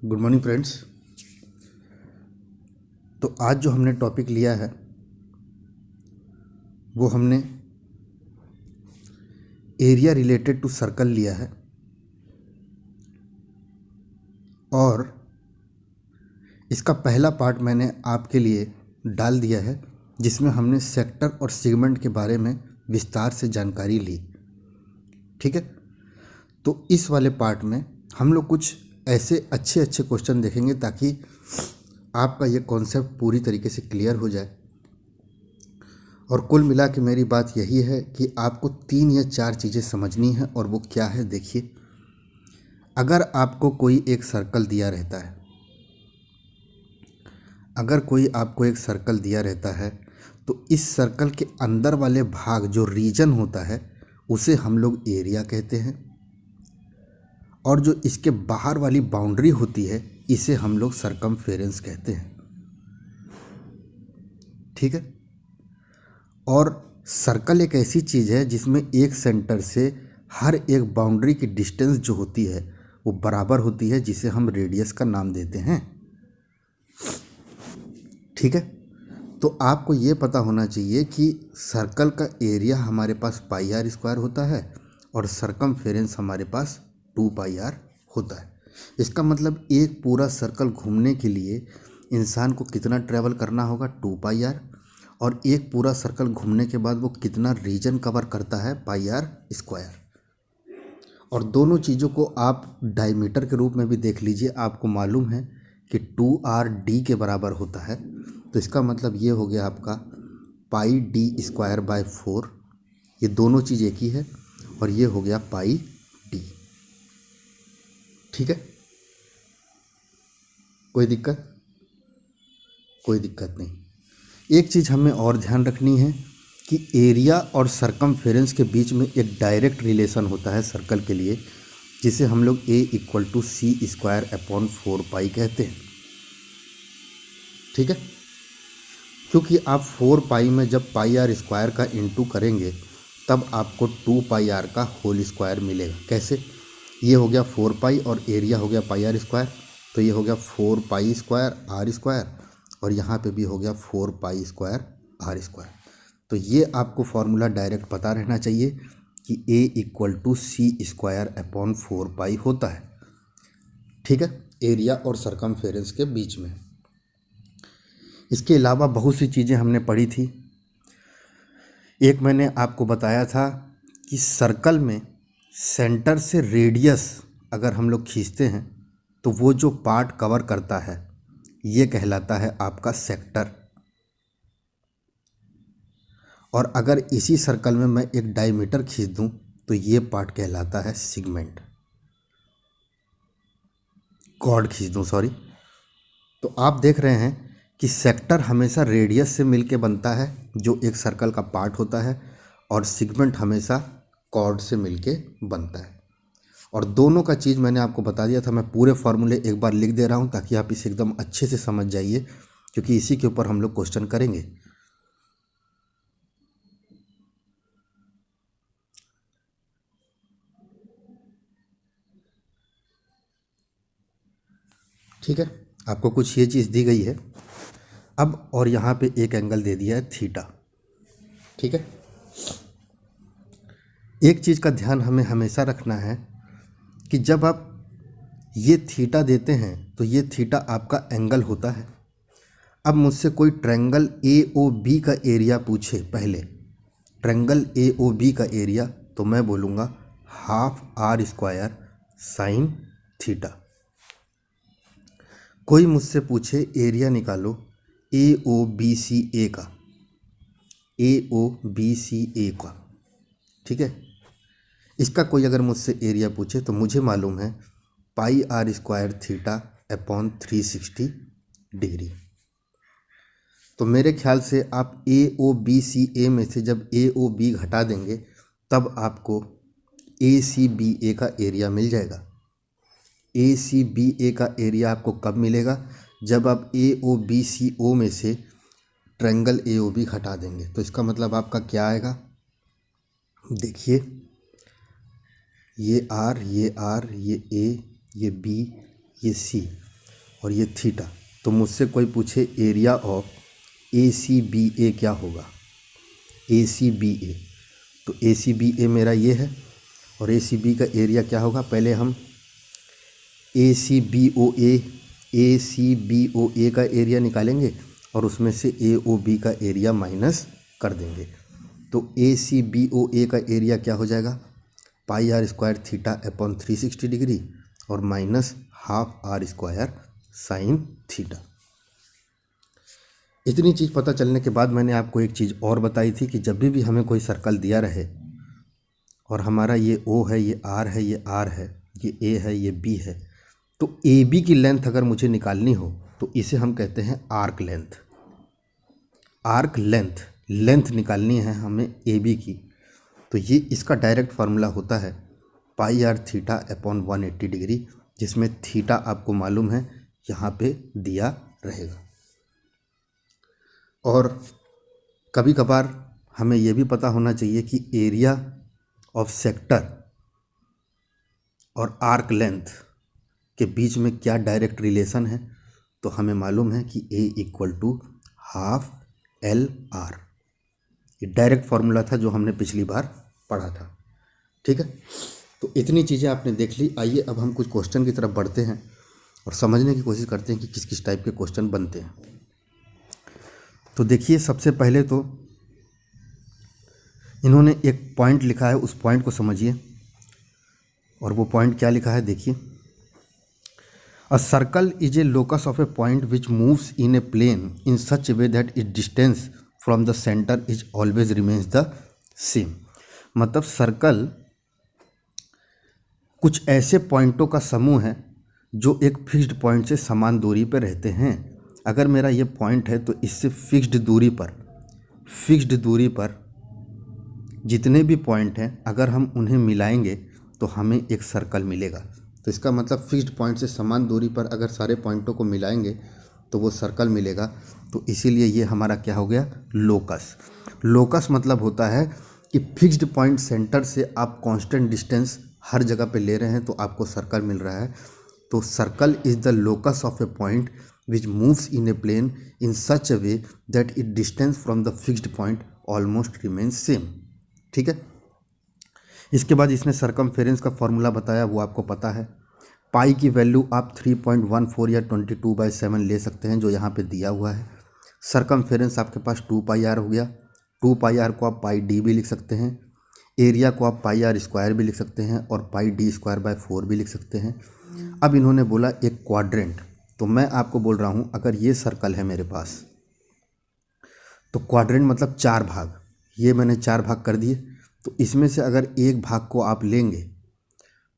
Good morning friends. तो आज जो हमने टॉपिक लिया है वो हमने एरिया रिलेटेड टू सर्कल लिया है और इसका पहला पार्ट मैंने आपके लिए डाल दिया है जिसमें हमने सेक्टर और सेगमेंट के बारे में विस्तार से जानकारी ली। ठीक है, तो इस वाले पार्ट में हम लोग कुछ ऐसे अच्छे क्वेश्चन देखेंगे ताकि आपका ये कॉन्सेप्ट पूरी तरीके से क्लियर हो जाए। और कुल मिला के मेरी बात यही है कि आपको 3 या 4 चीज़ें समझनी है और वो क्या है। देखिए, अगर आपको कोई एक सर्कल दिया रहता है, अगर कोई आपको एक सर्कल दिया रहता है तो इस सर्कल के अंदर वाले भाग जो रीजन होता है उसे हम लोग एरिया कहते हैं और जो इसके बाहर वाली बाउंड्री होती है इसे हम लोग सरकमफेरेंस कहते हैं। ठीक है, और सर्कल एक ऐसी चीज़ है जिसमें एक सेंटर से हर एक बाउंड्री की डिस्टेंस जो होती है वो बराबर होती है, जिसे हम रेडियस का नाम देते हैं। ठीक है, तो आपको ये पता होना चाहिए कि सर्कल का एरिया हमारे पास पाई आर स्क्वायर होता है और सरकमफेरेंस हमारे पास 2 पाई आर होता है। इसका मतलब एक पूरा सर्कल घूमने के लिए इंसान को कितना ट्रैवल करना होगा, 2 पाई आर, और एक पूरा सर्कल घूमने के बाद वो कितना रीजन कवर करता है, पाई आर स्क्वायर। और दोनों चीज़ों को आप डायमीटर के रूप में भी देख लीजिए, आपको मालूम है कि 2RD के बराबर होता है। तो इसका मतलब ये हो गया आपका पाई डी स्क्वायर बाय 4, ये दोनों चीज़ एक ही है, और ये हो गया पाई डी। ठीक है, कोई दिक्कत नहीं। एक चीज़ हमें और ध्यान रखनी है कि एरिया और सरकमफेरेंस के बीच में एक डायरेक्ट रिलेशन होता है सर्कल के लिए, जिसे हम लोग A=C² / 4 कहते हैं। ठीक है, क्योंकि आप 4 पाई में जब पाई आर स्क्वायर का इंटू करेंगे तब आपको 2 पाई आर का होल स्क्वायर मिलेगा। कैसे? ये हो गया 4 पाई और एरिया हो गया पाई आर स्क्वायर, तो ये हो गया 4 पाई स्क्वायर आर स्क्वायर, और यहाँ पे भी हो गया 4 पाई स्क्वायर आर स्क्वायर। तो ये आपको फॉर्मूला डायरेक्ट पता रहना चाहिए कि A=C² / 4 पाई होता है। ठीक है, एरिया और सरकमफेरेंस के बीच में। इसके अलावा बहुत सी चीज़ें हमने पढ़ी थी। एक मैंने आपको बताया था कि सर्कल में सेंटर से रेडियस अगर हम लोग खींचते हैं तो वो जो पार्ट कवर करता है ये कहलाता है आपका सेक्टर, और अगर इसी सर्कल में मैं एक डायमीटर खींच दूं तो ये पार्ट कहलाता है सेगमेंट। कॉर्ड खींच दूं, सॉरी। तो आप देख रहे हैं कि सेक्टर हमेशा रेडियस से मिलके बनता है जो एक सर्कल का पार्ट होता है, और सेगमेंट हमेशा कॉर्ड से मिलके बनता है। और दोनों का चीज़ मैंने आपको बता दिया था। मैं पूरे फॉर्मूले एक बार लिख दे रहा हूँ ताकि आप इसे एकदम अच्छे से समझ जाइए, क्योंकि इसी के ऊपर हम लोग क्वेश्चन करेंगे। ठीक है, आपको कुछ ये चीज़ दी गई है अब, और यहाँ पे एक एंगल दे दिया है थीटा। ठीक है, एक चीज़ का ध्यान हमें हमेशा रखना है कि जब आप ये थीटा देते हैं तो ये थीटा आपका एंगल होता है। अब मुझसे कोई ट्रायंगल AOB का एरिया पूछे, पहले ट्रायंगल AOB का एरिया, तो मैं बोलूँगा ½ R² साइन थीटा। कोई मुझसे पूछे एरिया निकालो AOBCA का, ठीक है, इसका कोई अगर मुझसे एरिया पूछे तो मुझे मालूम है पाई R² थीटा अपॉन 360 डिग्री। तो मेरे ख्याल से आप AOBCA में से जब AOB घटा देंगे तब आपको ACBA का एरिया मिल जाएगा। ACBA का एरिया आपको कब मिलेगा? जब आप AOBCO में से ट्रायंगल AOB घटा देंगे। तो इसका मतलब आपका क्या आएगा? देखिए, ये R, ये A, ये B, ये C, और ये थीटा। तो मुझसे कोई पूछे एरिया ऑफ ACBA क्या होगा, ACBA, तो ACBA मेरा ये है और ACB का एरिया क्या होगा, पहले हम ACBOA का एरिया निकालेंगे और उसमें से AOB का एरिया माइनस कर देंगे। तो ACBOA का एरिया क्या हो जाएगा, pi are square theta upon 360 degree और minus half R square sine theta. इतनी चीज़ पता चलने के बाद मैंने आपको एक चीज़ और बताई थी कि जब भी हमें कोई सर्कल दिया रहे और हमारा ये O है, ये R है, ये R है, ये A है, ये B है, तो AB की लेंथ अगर मुझे निकालनी हो तो इसे हम कहते हैं आर्क लेंथ। आर्क लेंथ निकालनी है हमें AB की, तो ये इसका डायरेक्ट फार्मूला होता है pi r theta upon 180 degree, जिसमें थीटा आपको मालूम है यहाँ पे दिया रहेगा। और कभी कभार हमें यह भी पता होना चाहिए कि एरिया ऑफ सेक्टर और आर्क लेंथ के बीच में क्या डायरेक्ट रिलेशन है। तो हमें मालूम है कि A equal to half LR, ये डायरेक्ट फार्मूला था जो हमने पिछली बार पढ़ा था। ठीक है, तो इतनी चीज़ें आपने देख ली। आइए अब हम कुछ क्वेश्चन की तरफ बढ़ते हैं और समझने की कोशिश करते हैं कि किस किस टाइप के क्वेश्चन बनते हैं। तो देखिए, सबसे पहले तो इन्होंने एक पॉइंट लिखा है, उस पॉइंट को समझिए। और वो पॉइंट क्या लिखा है देखिए, a circle is a locus of a point which moves in a plane in such a way that it distance from the center is always remains the same. मतलब सर्कल कुछ ऐसे पॉइंटों का समूह है जो एक फिक्स्ड पॉइंट से समान दूरी पर रहते हैं। अगर मेरा ये पॉइंट है तो इससे फिक्स्ड दूरी पर जितने भी पॉइंट हैं अगर हम उन्हें मिलाएंगे तो हमें एक सर्कल मिलेगा। तो इसका मतलब फिक्स्ड पॉइंट से समान दूरी पर अगर सारे पॉइंटों को मिलाएंगे तो वो सर्कल मिलेगा। तो इसीलिए ये हमारा क्या हो गया, लोकस। लोकस मतलब होता है कि फिक्स्ड पॉइंट सेंटर से आप कांस्टेंट डिस्टेंस हर जगह पे ले रहे हैं तो आपको सर्कल मिल रहा है। तो circle is the locus of a point which moves in a plane in such a way that it distance from the fixed point almost remains same. ठीक है, इसके बाद इसने सरकमफेरेंस का फॉर्मूला बताया, वो आपको पता है। पाई की वैल्यू आप 3.14 या 22/7 ले सकते हैं जो यहाँ पे दिया हुआ है। सरकमफेरेंस आपके पास 2 पाई आर हो गया। 2 पाई आर को आप पाई डी भी लिख सकते हैं। एरिया को आप पाई आर स्क्वायर भी लिख सकते हैं और पाई डी स्क्वायर बाय 4 भी लिख सकते हैं। अब इन्होंने बोला एक क्वाड्रेंट, तो मैं आपको बोल रहा हूँ अगर ये सर्कल है मेरे पास तो क्वाड्रेंट मतलब 4 भाग, ये मैंने 4 भाग कर दिए। तो इसमें से अगर एक भाग को आप लेंगे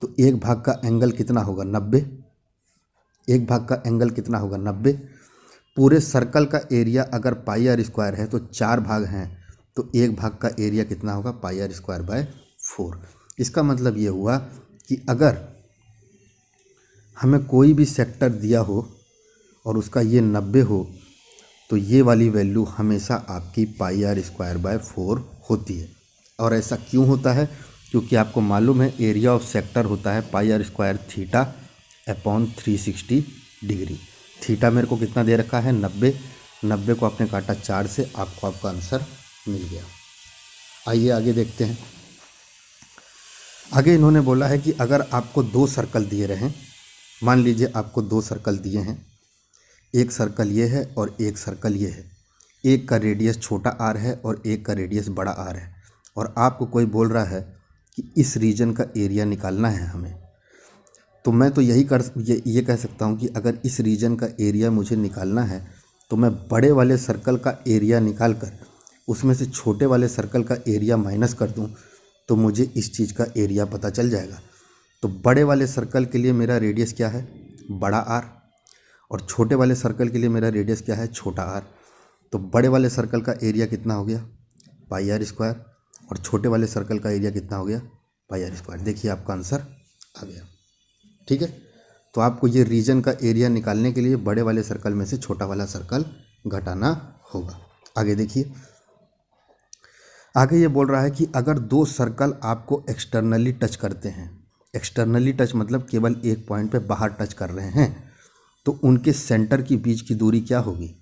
तो एक भाग का एंगल कितना होगा, 90। एक भाग का एंगल कितना होगा, 90। पूरे सर्कल का एरिया अगर पाई आर स्क्वायर है तो 4 भाग हैं तो एक भाग का एरिया कितना होगा, पाई आर स्क्वायर बाय 4। इसका मतलब ये हुआ कि अगर हमें कोई भी सेक्टर दिया हो और उसका ये 90 हो तो ये वाली वैल्यू हमेशा आपकी पाई आर स्क्वायर बाय 4 होती है। और ऐसा क्यों होता है, क्योंकि आपको मालूम है एरिया ऑफ सेक्टर होता है pi are square theta upon 360 degree. थीटा मेरे को कितना दे रखा है, 90। 90 को आपने काटा 4 से, आपको आपका आंसर मिल गया। आइए आगे देखते हैं। आगे इन्होंने बोला है कि अगर आपको 2 सर्कल दिए रहें, मान लीजिए आपको 2 सर्कल दिए हैं, एक सर्कल ये है और एक सर्कल ये है। एक का रेडियस छोटा आर है और एक का रेडियस बड़ा आर है, और आपको कोई बोल रहा है कि इस रीजन का एरिया निकालना है हमें। तो मैं तो यही ये कह सकता हूँ कि अगर इस रीजन का एरिया मुझे निकालना है तो मैं बड़े वाले सर्कल का एरिया निकाल कर उसमें से छोटे वाले सर्कल का एरिया माइनस कर दूँ तो मुझे इस चीज़ का एरिया पता चल जाएगा। तो बड़े वाले सर्कल के लिए मेरा रेडियस क्या है, बड़ा आर, और छोटे वाले सर्कल के लिए मेरा रेडियस क्या है, छोटा आर। तो बड़े वाले सर्कल का एरिया कितना हो गया, पाई आर स्क्वायर, और छोटे वाले सर्कल का एरिया कितना हो गया, पाई आर स्क्वायर। देखिए आपका आंसर आ गया। ठीक है, तो आपको ये रीजन का एरिया निकालने के लिए बड़े वाले सर्कल में से छोटा वाला सर्कल घटाना होगा। आगे देखिए, आगे ये बोल रहा है कि अगर 2 सर्कल आपको एक्सटर्नली टच करते हैं, एक्सटर्नली टच मतलब केवल एक पॉइंट पे बाहर टच कर रहे हैं, तो उनके सेंटर के बीच की दूरी क्या होगी।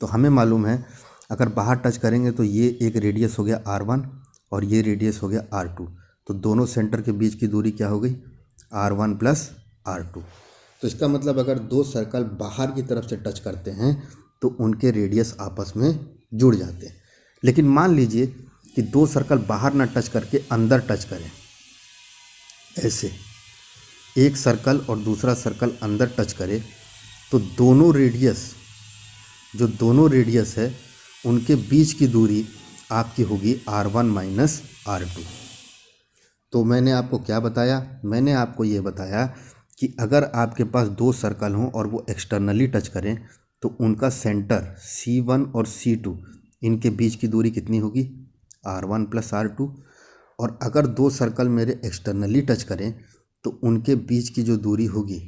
तो हमें मालूम है अगर बाहर टच करेंगे तो ये एक रेडियस हो गया R1 और ये रेडियस हो गया R2, तो दोनों सेंटर के बीच की दूरी क्या हो गई R1 प्लस R2। तो इसका मतलब अगर दो सर्कल बाहर की तरफ से टच करते हैं तो उनके रेडियस आपस में जुड़ जाते हैं। लेकिन मान लीजिए कि दो सर्कल बाहर ना टच करके अंदर टच करें, ऐसे एक सर्कल और दूसरा सर्कल अंदर टच करे, तो दोनों रेडियस है उनके बीच की दूरी आपकी होगी R1 माइनस R2। तो मैंने आपको क्या बताया, मैंने आपको ये बताया कि अगर आपके पास दो सर्कल हों और वो एक्सटर्नली टच करें तो उनका सेंटर C1 और C2 इनके बीच की दूरी कितनी होगी R1 प्लस R2। और अगर दो सर्कल मेरे एक्सटर्नली टच करें तो उनके बीच की जो दूरी होगी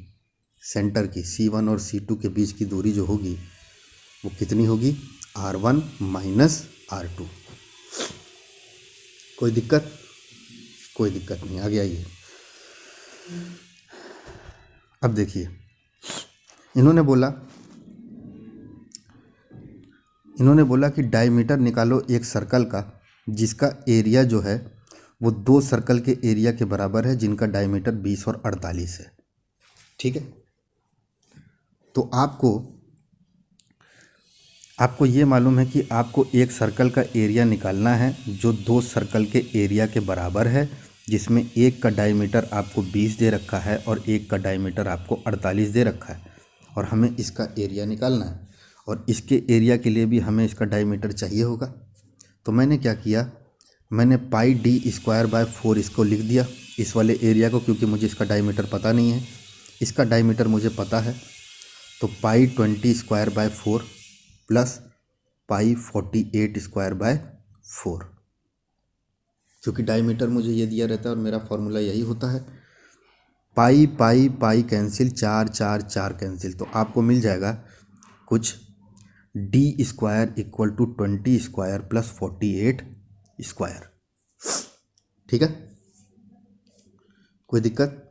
सेंटर की C1 और C2 के बीच की दूरी जो होगी वो कितनी होगी R1 माइनस R2। कोई दिक्कत नहीं, आगे आइए। अब देखिए इन्होंने बोला कि डायमीटर निकालो एक सर्कल का जिसका एरिया जो है वो दो सर्कल के एरिया के बराबर है जिनका डायमीटर 20 और 48 है। ठीक है, तो आपको ये मालूम है कि आपको एक सर्कल का एरिया निकालना है जो दो सर्कल के एरिया के बराबर है, जिसमें एक का डायमीटर आपको 20 दे रखा है और एक का डायमीटर आपको 48 दे रखा है, और हमें इसका एरिया निकालना है और इसके एरिया के लिए भी हमें इसका डायमीटर चाहिए होगा। तो मैंने क्या किया, मैंने पाई डी स्क्वायर बाय 4 इसको लिख दिया, इस वाले एरिया को, क्योंकि मुझे इसका डायमीटर पता नहीं है, इसका डायमीटर मुझे पता है। तो पाई 20 square by 4 plus pi 48 square by 4, क्योंकि डायमीटर मुझे ये दिया रहता है और मेरा फॉर्मूला यही होता है। पाई पाई पाई कैंसिल, 4 4 4 कैंसिल, तो आपको मिल जाएगा कुछ D square equal to 20 square plus 48 square. ठीक है, कोई दिक्कत।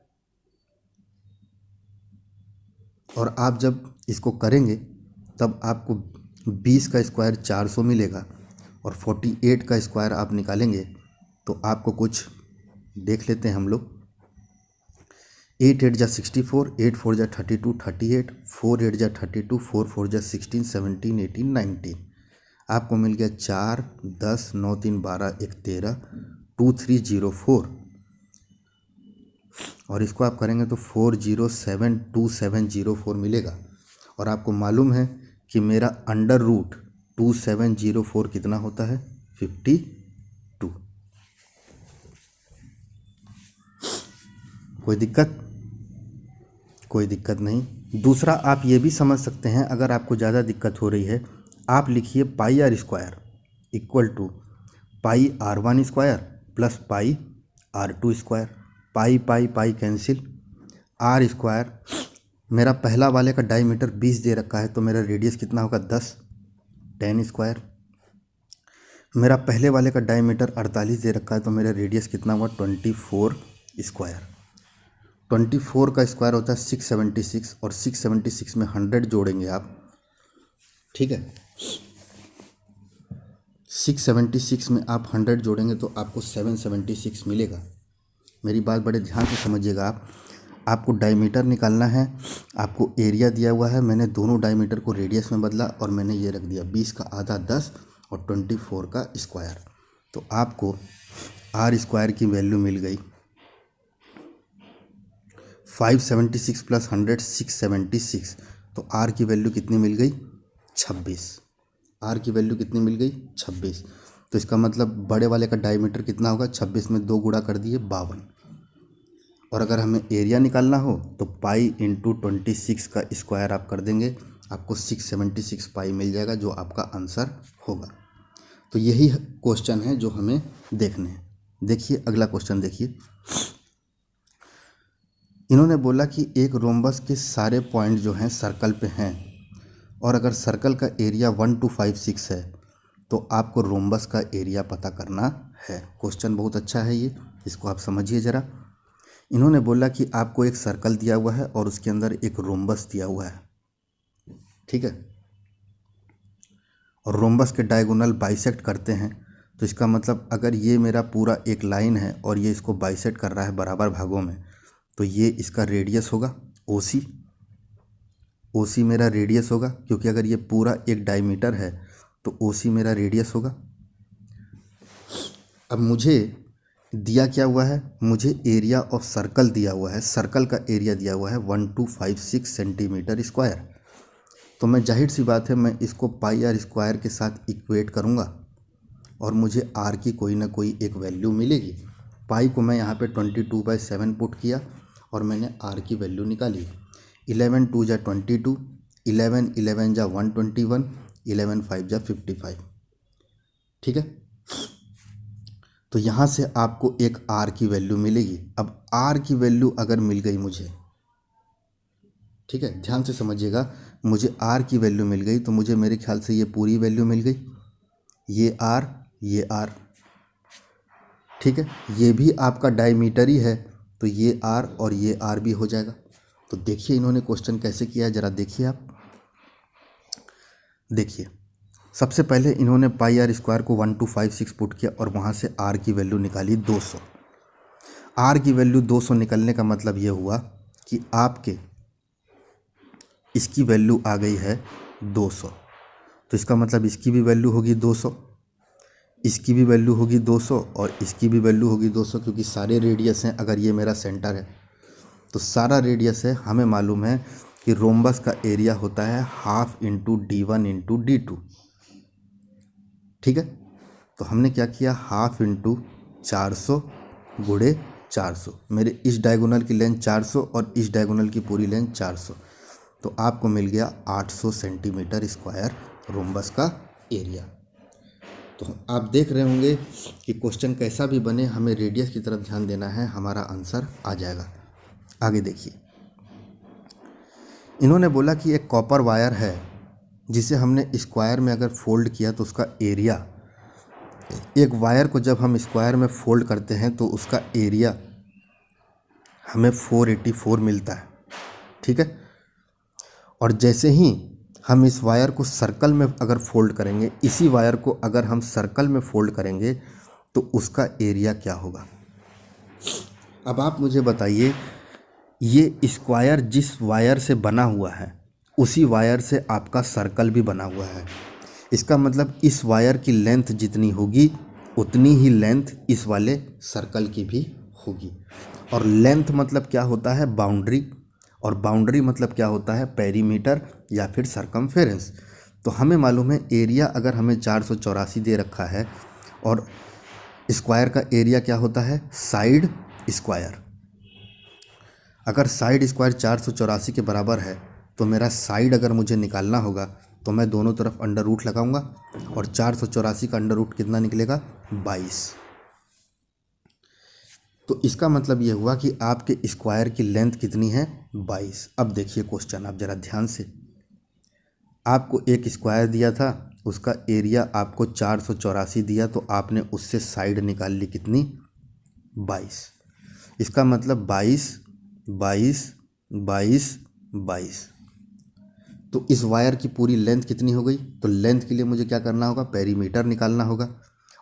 और आप जब इसको करेंगे तब आपको 20 का स्क्वायर 400 मिलेगा और 48 का स्क्वायर आप निकालेंगे तो आपको कुछ देख लेते हैं हम लोग। 8 8 जा 64, 8 4 जा 32 38, 4 8 जा 32, 4 4 जा 16 17 18 19, आपको मिल गया 4 10 9 3 12 1 13 2304, और इसको आप करेंगे तो 4072 मिलेगा। और आपको मालूम है कि मेरा अंडर रूट 2704 कितना होता है 52। कोई दिक्कत नहीं। दूसरा आप ये भी समझ सकते हैं, अगर आपको ज़्यादा दिक्कत हो रही है आप लिखिए pi are square equal to pi R1 square plus pi R2 square. Pi pi pi cancel, r square, मेरा पहला वाले का डायमीटर 20 दे रखा है तो मेरा रेडियस कितना होगा 10 स्क्वायर। मेरा पहले वाले का डायमीटर 48 दे रखा है तो मेरा रेडियस कितना हुआ 24 स्क्वायर। 24 का स्क्वायर होता है 676 और 676 में 100 जोड़ेंगे आप। ठीक है, 676 में आप 100 जोड़ेंगे तो आपको 776 मिलेगा। मेरी बात बड़े ध्यान से समझिएगा आपको डायमीटर निकालना है, आपको एरिया दिया हुआ है, मैंने दोनों डायमीटर को रेडियस में बदला और मैंने ये रख दिया 20 का आधा 10 और 24 का स्क्वायर। तो आपको आर स्क्वायर की वैल्यू मिल गई 576 प्लस 100 676, तो आर की वैल्यू कितनी मिल गई 26। आर की वैल्यू कितनी मिल गई 26। तो इसका मतलब बड़े वाले का डायमीटर कितना होगा 26 में 2 गुणा कर दिए 52। और अगर हमें एरिया निकालना हो तो पाई इंटू 26 का स्क्वायर आप कर देंगे, आपको 676 पाई मिल जाएगा जो आपका आंसर होगा। तो यही क्वेश्चन है जो हमें देखने हैं। देखिए अगला क्वेश्चन देखिए, इन्होंने बोला कि एक रोम्बस के सारे पॉइंट जो हैं सर्कल पे हैं और अगर सर्कल का एरिया 1 2 5 6 है तो आपको रोम्बस का एरिया पता करना है। क्वेश्चन बहुत अच्छा है ये, इसको आप समझिए ज़रा। इन्होंने बोला कि आपको एक सर्कल दिया हुआ है और उसके अंदर एक रोम्बस दिया हुआ है। ठीक है। और रोम्बस के डायगोनल बाइसेक्ट करते हैं, तो इसका मतलब अगर ये मेरा पूरा एक लाइन है और ये इसको बाइसेक्ट कर रहा है बराबर भागों में, तो ये इसका रेडियस होगा OC। OC मेरा रेडियस होगा, क्योंकि अगर ये पूरा एक डायमीटर है तो OC मेरा रेडियस होगा। अब मुझे दिया क्या हुआ है, मुझे एरिया ऑफ सर्कल दिया हुआ है, सर्कल का एरिया दिया हुआ है 1256 सेंटीमीटर स्क्वायर। तो मैं जाहिर सी बात है मैं इसको पाई आर स्क्वायर के साथ इक्वेट करूँगा और मुझे आर की कोई ना कोई एक वैल्यू मिलेगी। पाई को मैं यहाँ पे 22/7 पुट किया और मैंने आर की वैल्यू निकाली। 11 2 जा 22, 11 11 जा 121, 11 5 जा 55। ठीक है, तो यहाँ से आपको एक आर की वैल्यू मिलेगी। अब आर की वैल्यू अगर मिल गई मुझे, ठीक है, ध्यान से समझिएगा, मुझे आर की वैल्यू मिल गई तो मुझे मेरे ख्याल से ये पूरी वैल्यू मिल गई, ये आर, ठीक है। ये भी आपका डायमीटर ही है, तो ये आर और ये आर भी हो जाएगा। तो देखिए इन्होंने क्वेश्चन कैसे किया है, ज़रा देखिए आप। देखिए सबसे पहले इन्होंने पाई आर स्क्वायर को 1256 पुट किया और वहाँ से आर की वैल्यू निकाली 200। आर की वैल्यू 200 निकलने का मतलब ये हुआ कि आपके इसकी वैल्यू आ गई है 200, तो इसका मतलब इसकी भी वैल्यू होगी 200, इसकी भी वैल्यू होगी 200 और इसकी भी वैल्यू होगी 200, क्योंकि सारे रेडियस हैं। अगर ये मेरा सेंटर है तो सारा रेडियस है। हमें मालूम है कि रोम्बस का एरिया होता है half into D1 into D2, ठीक है। तो हमने क्या किया, हाफ इंटू 400 गुणे 400। मेरे इस डायगोनल की लेंथ 400 और इस डायगोनल की पूरी लेंथ 400, तो आपको मिल गया 800 सेंटीमीटर स्क्वायर रोम्बस का एरिया। तो आप देख रहे होंगे कि क्वेश्चन कैसा भी बने, हमें रेडियस की तरफ ध्यान देना है, हमारा आंसर आ जाएगा। आगे देखिए, इन्होंने बोला कि एक कॉपर वायर है जिसे हमने स्क्वायर में अगर फोल्ड किया तो उसका एरिया, एक वायर को जब हम स्क्वायर में फोल्ड करते हैं तो उसका एरिया हमें 484 मिलता है, ठीक है। और जैसे ही हम इस वायर को सर्कल में अगर फोल्ड करेंगे, इसी वायर को अगर हम सर्कल में फोल्ड करेंगे तो उसका एरिया क्या होगा। अब आप मुझे बताइए, ये स्क्वायर जिस वायर से बना हुआ है उसी वायर से आपका सर्कल भी बना हुआ है। इसका मतलब इस वायर की लेंथ जितनी होगी उतनी ही लेंथ इस वाले सर्कल की भी होगी। और लेंथ मतलब क्या होता है, बाउंड्री, और बाउंड्री मतलब क्या होता है, पेरीमीटर या फिर सरकमफेरेंस। तो हमें मालूम है एरिया अगर हमें 484 दे रखा है और स्क्वायर का एरिया क्या होता है, साइड स्क्वायर। अगर साइड स्क्वायर 484 के बराबर है तो मेरा साइड अगर मुझे निकालना होगा तो मैं दोनों तरफ अंडर रूट लगाऊंगा और 484 का अंडर रूट कितना निकलेगा, 22। तो इसका मतलब ये हुआ कि आपके स्क्वायर की लेंथ कितनी है, 22। अब देखिए क्वेश्चन आप ज़रा ध्यान से, आपको एक स्क्वायर दिया था, उसका एरिया आपको 484 दिया, तो आपने उससे साइड निकाल ली कितनी, 22। इसका मतलब 22 22 22 22। तो इस वायर की पूरी लेंथ कितनी हो गई, तो लेंथ के लिए मुझे क्या करना होगा, पेरीमीटर निकालना होगा।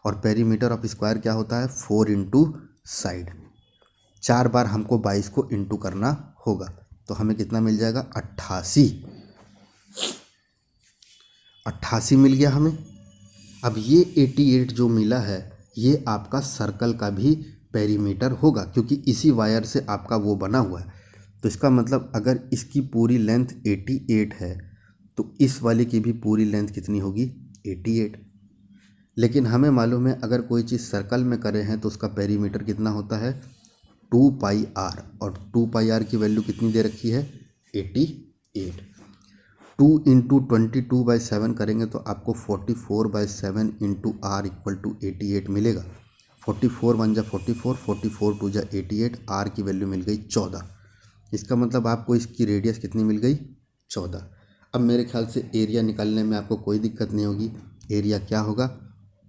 और पेरीमीटर ऑफ स्क्वायर क्या होता है, 4 इंटू साइड। 4 बार हमको 22 को इंटू करना होगा, तो हमें कितना मिल जाएगा, 88। 88 मिल गया हमें। अब ये 88 जो मिला है ये आपका सर्कल का भी पेरीमीटर होगा, क्योंकि इसी वायर से आपका वो बना हुआ है। तो इसका मतलब अगर इसकी पूरी लेंथ 88 है तो इस वाले की भी पूरी लेंथ कितनी होगी, 88। लेकिन हमें मालूम है अगर कोई चीज़ सर्कल में करे हैं तो उसका पेरीमीटर कितना होता है, 2πr, और 2πr की वैल्यू कितनी दे रखी है, 88। 2 इंटू 22/7 करेंगे तो आपको 44/7 इंटू r इक्वल टू 88 मिलेगा। 44 1 जा 44, 44 2 जा 88, r की वैल्यू मिल गई 14। इसका मतलब आपको इसकी रेडियस कितनी मिल गई, 14। अब मेरे ख्याल से एरिया निकालने में आपको कोई दिक्कत नहीं होगी। एरिया क्या होगा,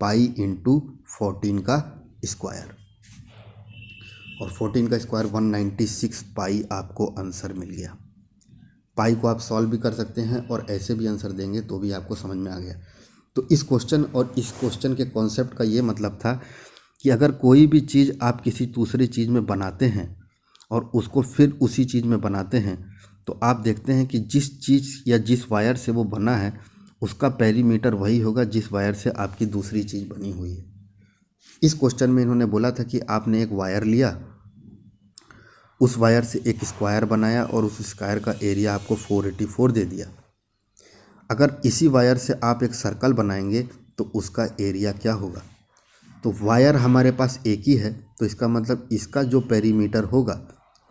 पाई इंटू 14 का स्क्वायर, और 14 का स्क्वायर 196 पाई आपको आंसर मिल गया। पाई को आप सॉल्व भी कर सकते हैं और ऐसे भी आंसर देंगे तो भी आपको समझ में आ गया। तो इस क्वेश्चन और इस क्वेश्चन के कॉन्सेप्ट का ये मतलब था कि अगर कोई भी चीज़ आप किसी दूसरी चीज़ में बनाते हैं और उसको फिर उसी चीज़ में बनाते हैं तो आप देखते हैं कि जिस चीज़ या जिस वायर से वो बना है उसका पेरीमीटर वही होगा जिस वायर से आपकी दूसरी चीज़ बनी हुई है। इस क्वेश्चन में इन्होंने बोला था कि आपने एक वायर लिया, उस वायर से एक स्क्वायर बनाया और उस स्क्वायर का एरिया आपको 484 दे दिया। अगर इसी वायर से आप एक सर्कल बनाएंगे तो उसका एरिया क्या होगा। तो वायर हमारे पास एक ही है तो इसका मतलब इसका जो पेरीमीटर होगा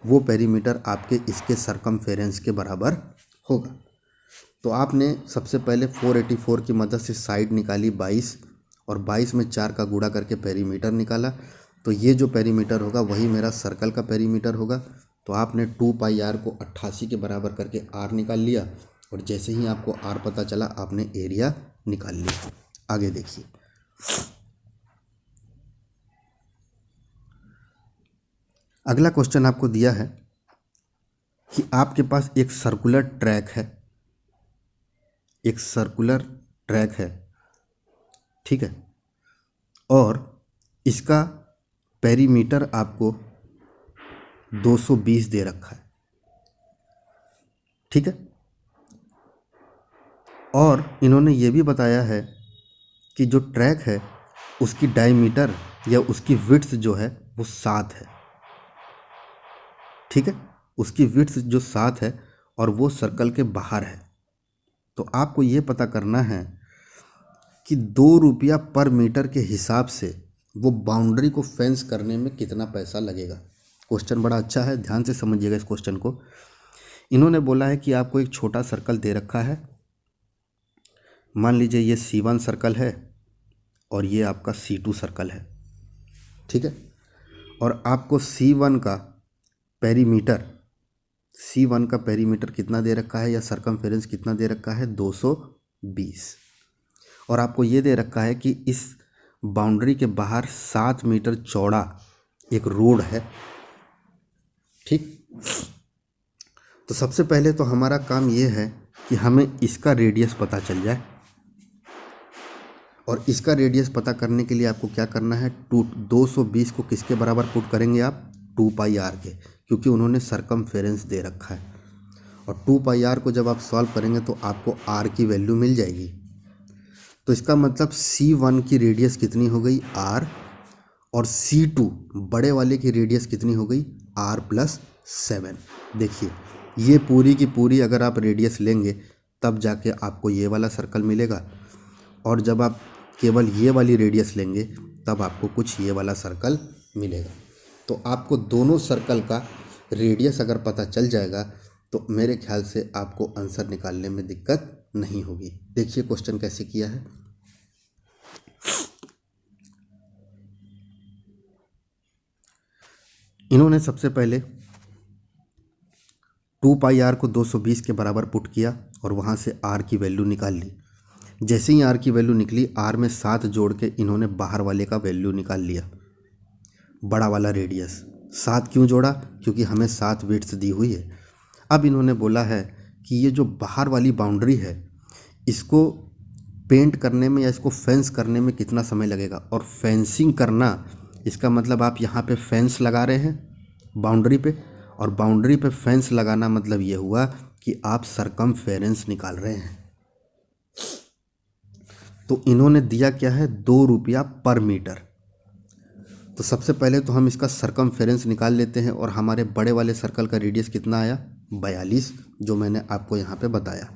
वो पेरीमीटर आपके इसके सरकमफेरेंस के बराबर होगा। तो आपने सबसे पहले 484 की मदद से साइड निकाली 22 और 22 में 4 का गुणा करके पेरीमीटर निकाला। तो ये जो पेरीमीटर होगा वही मेरा सर्कल का पेरीमीटर होगा। तो आपने 2 पाई आर को 88 के बराबर करके आर निकाल लिया और जैसे ही आपको आर पता चला आपने एरिया निकाल लिया। आगे देखिए, अगला क्वेश्चन आपको दिया है कि आपके पास एक सर्कुलर ट्रैक है, एक सर्कुलर ट्रैक है, ठीक है, और इसका पेरीमीटर आपको 220 दे रखा है, ठीक है। और इन्होंने ये भी बताया है कि जो ट्रैक है उसकी डायमीटर या उसकी विड्थ जो है वो 7 है, ठीक है, उसकी विड्थ जो 7 है और वो सर्कल के बाहर है। तो आपको ये पता करना है कि 2 रुपया पर मीटर के हिसाब से वो बाउंड्री को फेंस करने में कितना पैसा लगेगा। क्वेश्चन बड़ा अच्छा है, ध्यान से समझिएगा इस क्वेश्चन को। इन्होंने बोला है कि आपको एक छोटा सर्कल दे रखा है, मान लीजिए ये C1 सर्कल है और ये आपका C2 सर्कल है, ठीक है, और आपको C1 का पेरीमीटर कितना दे रखा है या सरकमफेरेंस कितना दे रखा है 220, और आपको ये दे रखा है कि इस बाउंड्री के बाहर 7 मीटर चौड़ा एक रोड है, ठीक। तो सबसे पहले तो हमारा काम ये है कि हमें इसका रेडियस पता चल जाए, और इसका रेडियस पता करने के लिए आपको क्या करना है, 220 को किसके बराबर पुट करेंगे आप, 2 पाई आर के, क्योंकि उन्होंने सरकमफेरेंस दे रखा है। और 2 पाई आर को जब आप सॉल्व करेंगे तो आपको आर की वैल्यू मिल जाएगी। तो इसका मतलब C1 की रेडियस कितनी हो गई R, और C2 बड़े वाले की रेडियस कितनी हो गई R+7। देखिए ये पूरी की पूरी अगर आप रेडियस लेंगे तब जाके आपको ये वाला सर्कल मिलेगा, और जब आप केवल ये वाली रेडियस लेंगे तब आपको कुछ ये वाला सर्कल मिलेगा। तो आपको दोनों सर्कल का रेडियस अगर पता चल जाएगा तो मेरे ख्याल से आपको आंसर निकालने में दिक्कत नहीं होगी। देखिए क्वेश्चन कैसे किया है। इन्होंने सबसे पहले 2 पाई आर को 220 के बराबर पुट किया और वहाँ से आर की वैल्यू निकाल ली। जैसे ही आर की वैल्यू निकली, आर में 7 जोड़ के इन्होंने बाहर वाले का वैल्यू निकाल लिया, बड़ा वाला रेडियस। 7 क्यों जोड़ा, क्योंकि हमें 7 विड्थ दी हुई है। अब इन्होंने बोला है कि ये जो बाहर वाली बाउंड्री है इसको पेंट करने में या इसको फेंस करने में कितना समय लगेगा। और फेंसिंग करना इसका मतलब आप यहाँ पे फेंस लगा रहे हैं बाउंड्री पे, और बाउंड्री पे फेंस लगाना मतलब ये हुआ कि आप सरकमफेरेंस निकाल रहे हैं। तो इन्होंने दिया क्या है, 2 रुपया पर मीटर। तो सबसे पहले तो हम इसका सरकमफेरेंस निकाल लेते हैं, और हमारे बड़े वाले सर्कल का रेडियस कितना आया 42, जो मैंने आपको यहाँ पे बताया,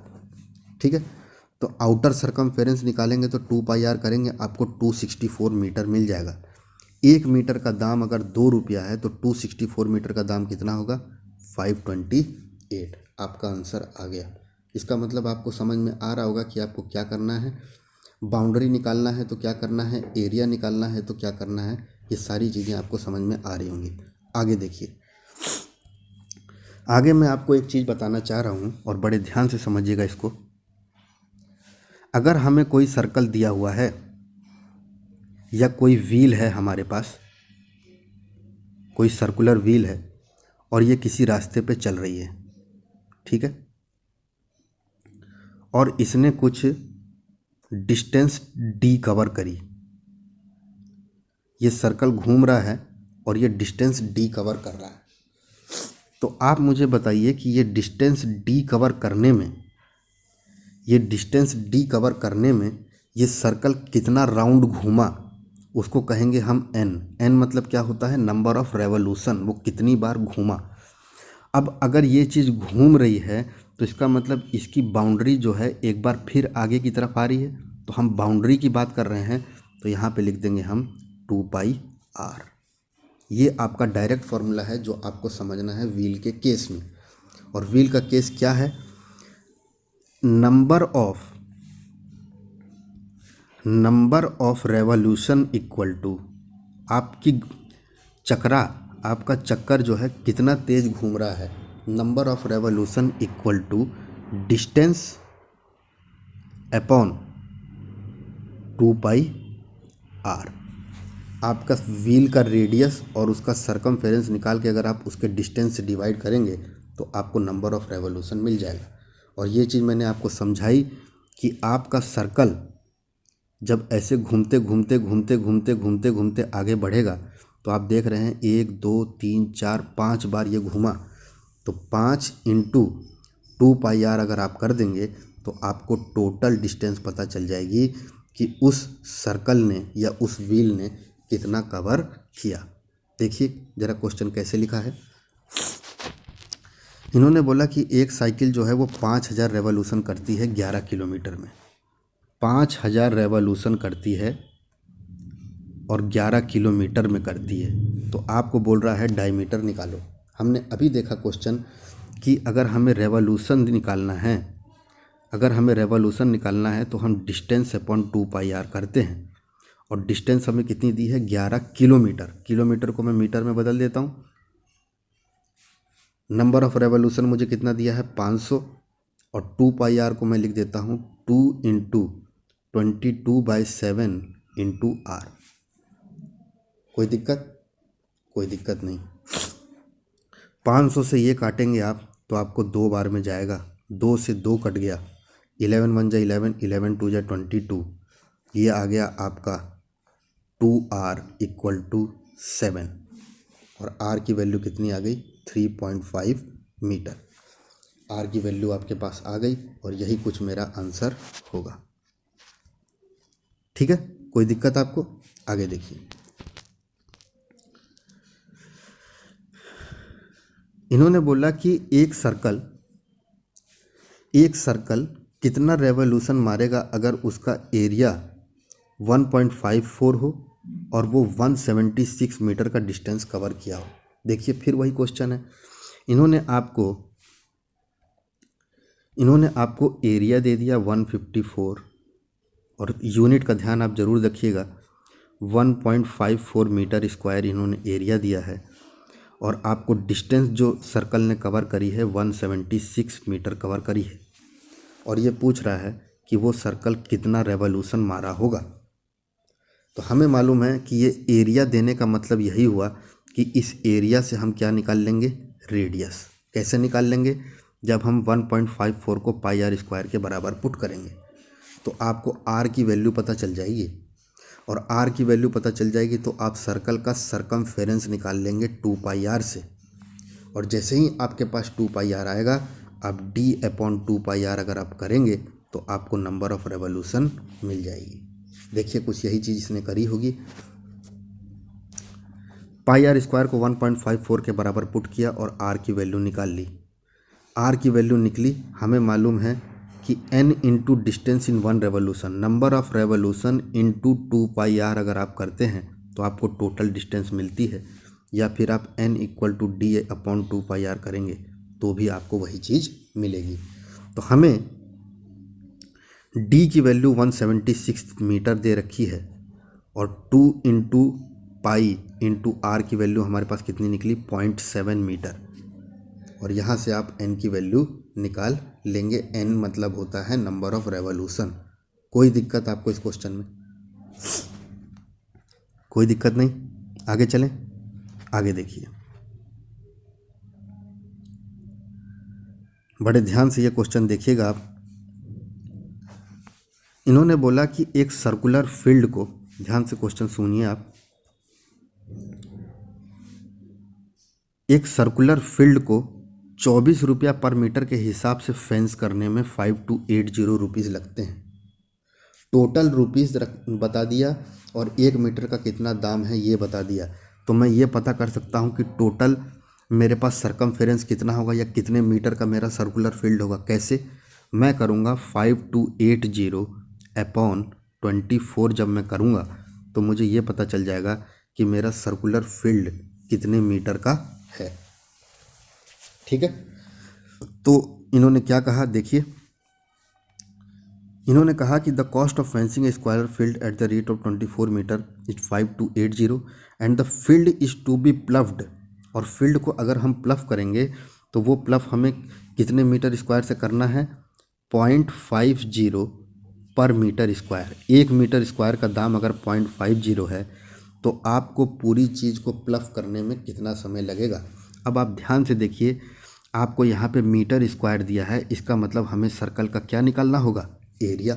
ठीक है। तो आउटर सरकमफेरेंस निकालेंगे तो 2 पाई आर करेंगे, आपको 264 मीटर मिल जाएगा। 1 मीटर का दाम अगर 2 रुपया है तो 264 मीटर का दाम कितना होगा 528। आपका आंसर आ गया। इसका मतलब आपको समझ में आ रहा होगा कि आपको क्या करना है, बाउंड्री निकालना है तो क्या करना है, एरिया निकालना है तो क्या करना है, ये सारी चीज़ें आपको समझ में आ रही होंगी। आगे देखिए, आगे मैं आपको एक चीज़ बताना चाह रहा हूँ और बड़े ध्यान से समझिएगा इसको। अगर हमें कोई सर्कल दिया हुआ है या कोई व्हील है हमारे पास, कोई सर्कुलर व्हील है और ये किसी रास्ते पे चल रही है, ठीक है, और इसने कुछ डिस्टेंस डी कवर करी। ये सर्कल घूम रहा है और ये डिस्टेंस डी कवर कर रहा है। तो आप मुझे बताइए कि ये डिस्टेंस डी कवर करने में ये सर्कल कितना राउंड घूमा, उसको कहेंगे हम एन मतलब क्या होता है, नंबर ऑफ रेवोल्यूशन, वो कितनी बार घूमा। अब अगर ये चीज़ घूम रही है तो इसका मतलब इसकी बाउंड्री जो है एक बार फिर आगे की तरफ आ रही है। तो हम बाउंड्री की बात कर रहे हैं तो यहाँ पे लिख देंगे हम 2πr। ये आपका डायरेक्ट फॉर्मूला है जो आपको समझना है व्हील के केस में। और व्हील का केस क्या है, number of revolution equal to आपका चक्कर जो है कितना तेज घूम रहा है, number of revolution equal to distance upon 2πr। आपका व्हील का रेडियस और उसका सरकमफेरेंस निकाल के अगर आप उसके डिस्टेंस से डिवाइड करेंगे तो आपको नंबर ऑफ रेवोल्यूशन मिल जाएगा। और ये चीज़ मैंने आपको समझाई कि आपका सर्कल जब ऐसे घूमते आगे बढ़ेगा तो आप देख रहे हैं 1 2 3 4 5 बार ये घूमा, तो 5 × 2πr अगर आप कर देंगे तो आपको टोटल डिस्टेंस पता चल जाएगी कि उस सर्कल ने या उस व्हील ने कितना कवर किया। देखिए ज़रा क्वेश्चन कैसे लिखा है। इन्होंने बोला कि एक साइकिल जो है वो 5000 रेवोल्यूशन करती है 11 किलोमीटर में। 5000 रेवोल्यूशन करती है और 11 किलोमीटर में करती है। तो आपको बोल रहा है डायमीटर निकालो। हमने अभी देखा क्वेश्चन कि अगर हमें रेवोल्यूशन निकालना है तो हम डिस्टेंस अपॉन 2πr करते हैं। और डिस्टेंस हमें कितनी दी है, 11 किलोमीटर। किलोमीटर को मैं मीटर में बदल देता हूँ। नंबर ऑफ रेवोल्यूशन मुझे कितना दिया है, 500, और 2πr को मैं लिख देता हूँ 2 × 22/7 × r। कोई दिक्कत नहीं। 500 से ये काटेंगे आप तो आपको 2 बार में जाएगा, 2 से 2 कट गया, 11 1 जा 11, 11 2 जा 22, ये आ गया आपका 2r = 7। और r की वैल्यू कितनी आ गई, 3.5 मीटर। r की वैल्यू आपके पास आ गई और यही कुछ मेरा आंसर होगा। ठीक है, कोई दिक्कत आपको? आगे देखिए, इन्होंने बोला कि एक सर्कल कितना रेवोल्यूशन मारेगा अगर उसका एरिया 1.54 हो और वो 176 मीटर का डिस्टेंस कवर किया हो। देखिए फिर वही क्वेश्चन है। इन्होंने आपको एरिया दे दिया 154 और यूनिट का ध्यान आप ज़रूर रखिएगा, 1.54 मीटर स्क्वायर इन्होंने एरिया दिया है। और आपको डिस्टेंस जो सर्कल ने कवर करी है 176 मीटर कवर करी है। और ये पूछ रहा है कि वो सर्कल कितना रेवोल्यूशन मारा होगा। तो हमें मालूम है कि ये एरिया देने का मतलब यही हुआ कि इस एरिया से हम क्या निकाल लेंगे, रेडियस। कैसे निकाल लेंगे, जब हम 1.54 को πr² के बराबर पुट करेंगे तो आपको r की वैल्यू पता चल जाएगी। और r की वैल्यू पता चल जाएगी तो आप सर्कल का सरकमफेरेंस निकाल लेंगे 2πr से। और जैसे ही आपके पास 2πr आएगा, आप d/2πr अगर आप करेंगे तो आपको नंबर ऑफ रेवोल्यूशन मिल जाएगी। देखिए कुछ यही चीज़ इसने करी होगी। πr² को 1.54 के बराबर पुट किया और r की वैल्यू निकाल ली। r की वैल्यू निकली, हमें मालूम है कि n × distance in 1 revolution, number of revolution × 2πr अगर आप करते हैं तो आपको टोटल डिस्टेंस मिलती है। या फिर आप n = d/2πr करेंगे तो भी आपको वही चीज़ मिलेगी। तो हमें d की वैल्यू 176 मीटर दे रखी है और 2 × π × r की वैल्यू हमारे पास कितनी निकली, 0.7 मीटर। और यहाँ से आप n की वैल्यू निकाल लेंगे। n मतलब होता है नंबर ऑफ रेवोल्यूशन। कोई दिक्कत आपको इस क्वेश्चन में? कोई दिक्कत नहीं। आगे चलें, आगे देखिए, बड़े ध्यान से ये क्वेश्चन देखिएगा आप। इन्होंने बोला कि एक सर्कुलर फील्ड को, ध्यान से क्वेश्चन सुनिए आप, एक सर्कुलर फील्ड को 24 रुपया पर मीटर के हिसाब से फेंस करने में 5 to 80 रुपीज़ लगते हैं। टोटल रुपीज़ बता दिया और 1 मीटर का कितना दाम है ये बता दिया, तो मैं ये पता कर सकता हूँ कि टोटल मेरे पास सरकमफेरेंस कितना होगा या कितने मीटर का मेरा सर्कुलर फील्ड होगा। कैसे? मैं करूँगा 5 to 80 अपॉन 24 जब मैं करूँगा तो मुझे ये पता चल जाएगा कि मेरा सर्कुलर फील्ड कितने मीटर का है। ठीक है, तो इन्होंने क्या कहा देखिए, इन्होंने कहा कि the cost of fencing a square field at the rate of 24 metre is 5 to 80 and the field is to be ploughed. और फील्ड को अगर हम प्लफ करेंगे तो वो प्लफ हमें कितने मीटर स्क्वायर से करना है? 0.50 पर मीटर स्क्वायर। 1 मीटर स्क्वायर का दाम अगर 0.50 है तो आपको पूरी चीज़ को प्लफ करने में कितना समय लगेगा। अब आप ध्यान से देखिए, आपको यहाँ पे मीटर स्क्वायर दिया है, इसका मतलब हमें सर्कल का क्या निकालना होगा? एरिया।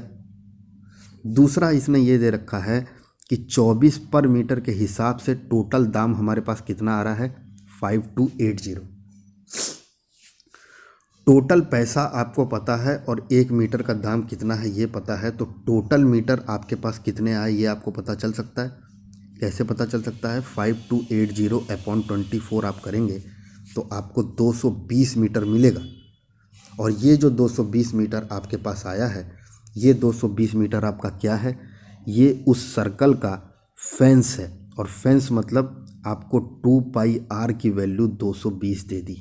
दूसरा इसने ये दे रखा है कि 24 पर मीटर के हिसाब से टोटल दाम हमारे पास कितना आ रहा है? 5 to 80। टोटल पैसा आपको पता है और 1 मीटर का दाम कितना है ये पता है, तो टोटल मीटर आपके पास कितने आए ये आपको पता चल सकता है। कैसे पता चल सकता है? 5 to 80 अपॉन 24 आप करेंगे तो आपको 220 मीटर मिलेगा। और ये जो 220 मीटर आपके पास आया है, ये 220 मीटर आपका क्या है? ये उस सर्कल का फेंस है। और फेंस मतलब आपको 2πr की वैल्यू 220 दे दी।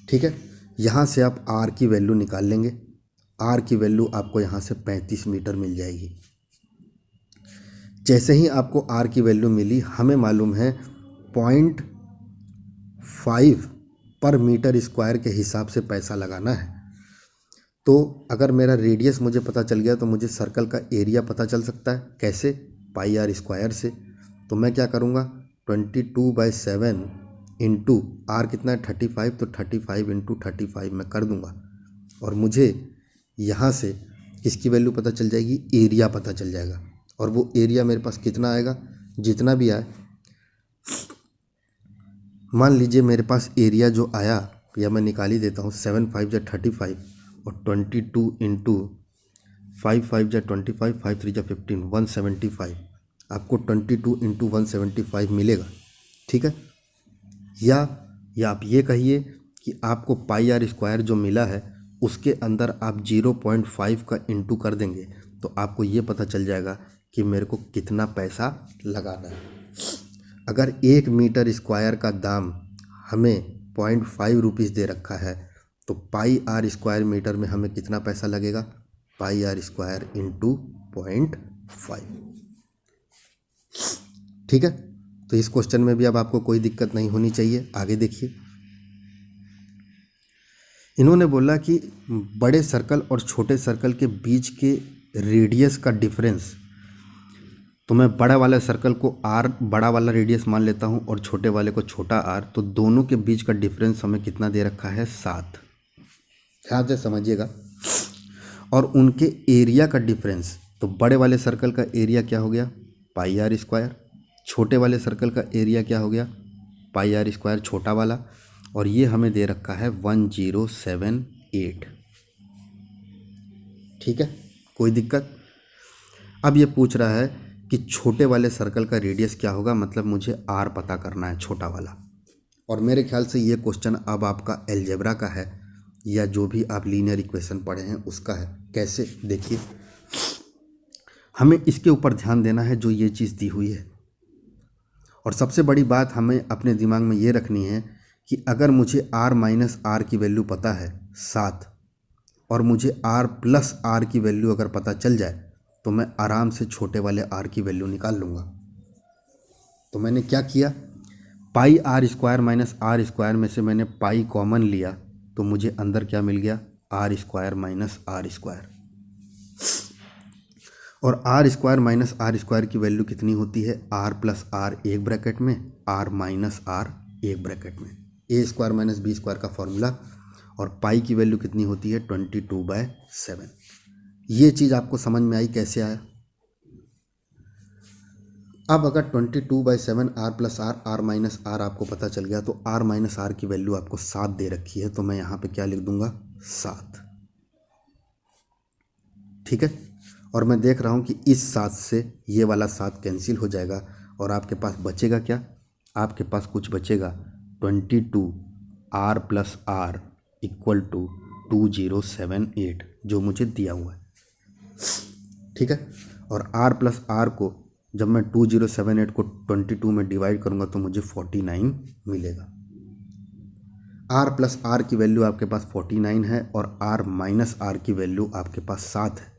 ठीक है, यहाँ से आप r की वैल्यू निकाल लेंगे। r की वैल्यू आपको यहाँ से 35 मीटर मिल जाएगी। जैसे ही आपको r की वैल्यू मिली, हमें मालूम है 0.5 पर मीटर स्क्वायर के हिसाब से पैसा लगाना है। तो अगर मेरा रेडियस मुझे पता चल गया तो मुझे सर्कल का एरिया पता चल सकता है। कैसे? πr² से। तो मैं क्या करूँगा? 22/7 इंटू r कितना है? 35, तो 35 इंटू 35 मैं कर दूँगा और मुझे यहाँ से किसकी वैल्यू पता चल जाएगी? एरिया पता चल जाएगा। और वो एरिया मेरे पास कितना आएगा? जितना भी आए, मान लीजिए मेरे पास एरिया जो आया, या मैं निकाल ही देता हूँ, 7 5 × 35 और 22 इंटू 5 5 × 25, 5 3 × 15, 175। आपको 22 इंटू 175 मिलेगा। ठीक है, या आप ये कहिए कि आपको πr² जो मिला है उसके अंदर आप 0.5 का इंटू कर देंगे तो आपको ये पता चल जाएगा कि मेरे को कितना पैसा लगाना है। अगर 1 मीटर स्क्वायर का दाम हमें 0.5 रुपीज़ दे रखा है तो πr² मीटर में हमें कितना पैसा लगेगा? πr² into 0.5। ठीक है, तो इस क्वेश्चन में भी अब आपको कोई दिक्कत नहीं होनी चाहिए। आगे देखिए, इन्होंने बोला कि बड़े सर्कल और छोटे सर्कल के बीच के रेडियस का डिफरेंस। तो मैं बड़ा वाला सर्कल को r बड़ा वाला रेडियस मान लेता हूँ और छोटे वाले को छोटा r, तो दोनों के बीच का डिफरेंस हमें कितना दे रखा है? 7। ध्यान से समझिएगा। और उनके एरिया का डिफरेंस, तो बड़े वाले सर्कल का एरिया क्या हो गया? πr²। छोटे वाले सर्कल का एरिया क्या हो गया? πr² छोटा वाला। और ये हमें दे रखा है 1078। ठीक है, कोई दिक्कत? अब ये पूछ रहा है कि छोटे वाले सर्कल का रेडियस क्या होगा, मतलब मुझे r पता करना है, छोटा वाला। और मेरे ख्याल से ये क्वेश्चन अब आपका अलजेब्रा का है या जो भी आप लीनियर इक्वेशन पढ़े हैं उसका है। कैसे? देखिए, हमें इसके ऊपर ध्यान देना है जो ये चीज़ दी हुई है। और सबसे बड़ी बात हमें अपने दिमाग में ये रखनी है कि अगर मुझे r माइनस r की वैल्यू पता है 7 और मुझे r प्लस r की वैल्यू अगर पता चल जाए तो मैं आराम से छोटे वाले r की वैल्यू निकाल लूँगा। तो मैंने क्या किया? πr² माइनस r² में से मैंने पाई कॉमन लिया तो मुझे अंदर क्या मिल गया? r² minus r²। और r² माइनस r² की वैल्यू कितनी होती है? r प्लस r एक ब्रैकेट में, r माइनस r एक ब्रैकेट में, a² माइनस b² का फॉर्मूला। और पाई की वैल्यू कितनी होती है 22/7। ये चीज़ आपको समझ में आई कैसे आया। अब अगर 22/7 r plus R R minus R आपको पता चल गया तो r माइनस आर की वैल्यू आपको 7 दे रखी है, तो मैं यहाँ पे क्या लिख दूंगा 7। ठीक है, और मैं देख रहा हूँ कि इस 7 से ये वाला 7 कैंसिल हो जाएगा और आपके पास बचेगा क्या, आपके पास कुछ बचेगा 22 r plus R equal to 2078 जो मुझे दिया हुआ है। ठीक है, और r प्लस आर को जब मैं 2078 को 22 में डिवाइड करूंगा तो मुझे 49 मिलेगा। r प्लस आर की वैल्यू आपके पास 49 है और r माइनस आर की वैल्यू आपके पास 7 है।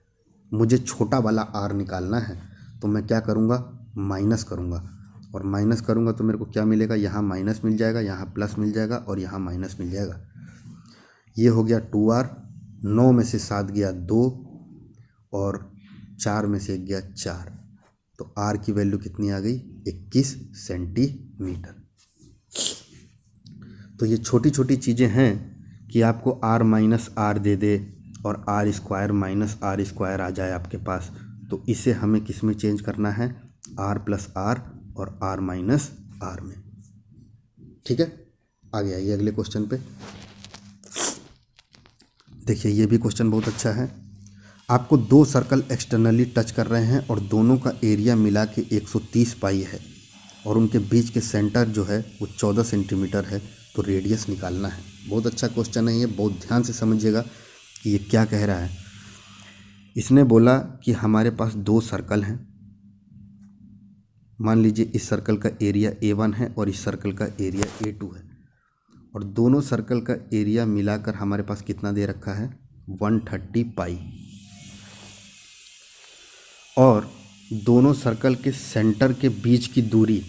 मुझे छोटा वाला r निकालना है तो मैं क्या करूंगा, माइनस करूंगा, और माइनस करूंगा तो मेरे को क्या मिलेगा, यहाँ माइनस मिल जाएगा, यहाँ प्लस मिल जाएगा और यहाँ माइनस मिल जाएगा। ये हो गया 2r, 9 में से 7 गया 2 और 4 में से 1 गया 4, तो r की वैल्यू कितनी आ गई 21 सेंटीमीटर। तो ये छोटी छोटी चीज़ें हैं कि आपको r माइनस आर दे दे और r square minus r square आ जाए आपके पास, तो इसे हमें किस में चेंज करना है, r प्लस आर और r माइनस आर में। ठीक है, आगे आइए अगले क्वेश्चन पे। देखिए ये भी क्वेश्चन बहुत अच्छा है। आपको दो सर्कल एक्सटर्नली टच कर रहे हैं और दोनों का एरिया मिला के 130 पाई है और उनके बीच के सेंटर जो है वो 14 सेंटीमीटर है, तो रेडियस निकालना है। बहुत अच्छा क्वेश्चन है ये, बहुत ध्यान से समझिएगा कि ये क्या कह रहा है। इसने बोला कि हमारे पास दो सर्कल हैं, मान लीजिए इस सर्कल का एरिया A1 है और इस सर्कल का एरिया A2 है, और दोनों सर्कल का एरिया मिलाकर हमारे पास कितना दे रखा है 130 पाई, और दोनों सर्कल के सेंटर के बीच की दूरी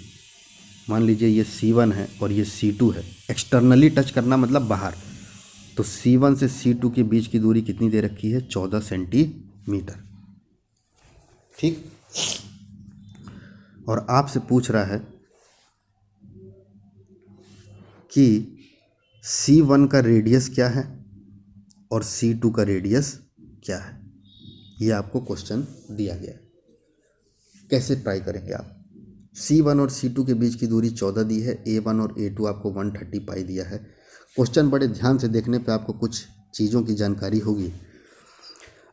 मान लीजिए ये C1 है और ये C2 है। एक्सटर्नली टच करना मतलब बाहर, तो C1 से C2 के बीच की दूरी कितनी दे रखी है 14 सेंटीमीटर। ठीक, और आपसे पूछ रहा है कि C1 का रेडियस क्या है और C2 का रेडियस क्या है। ये आपको क्वेश्चन दिया गया है, कैसे ट्राई करेंगे आप। C1 और C2 के बीच की दूरी 14 दी है, A1 और A2 आपको 130 पाई दिया है। क्वेश्चन बड़े ध्यान से देखने पे आपको कुछ चीज़ों की जानकारी होगी।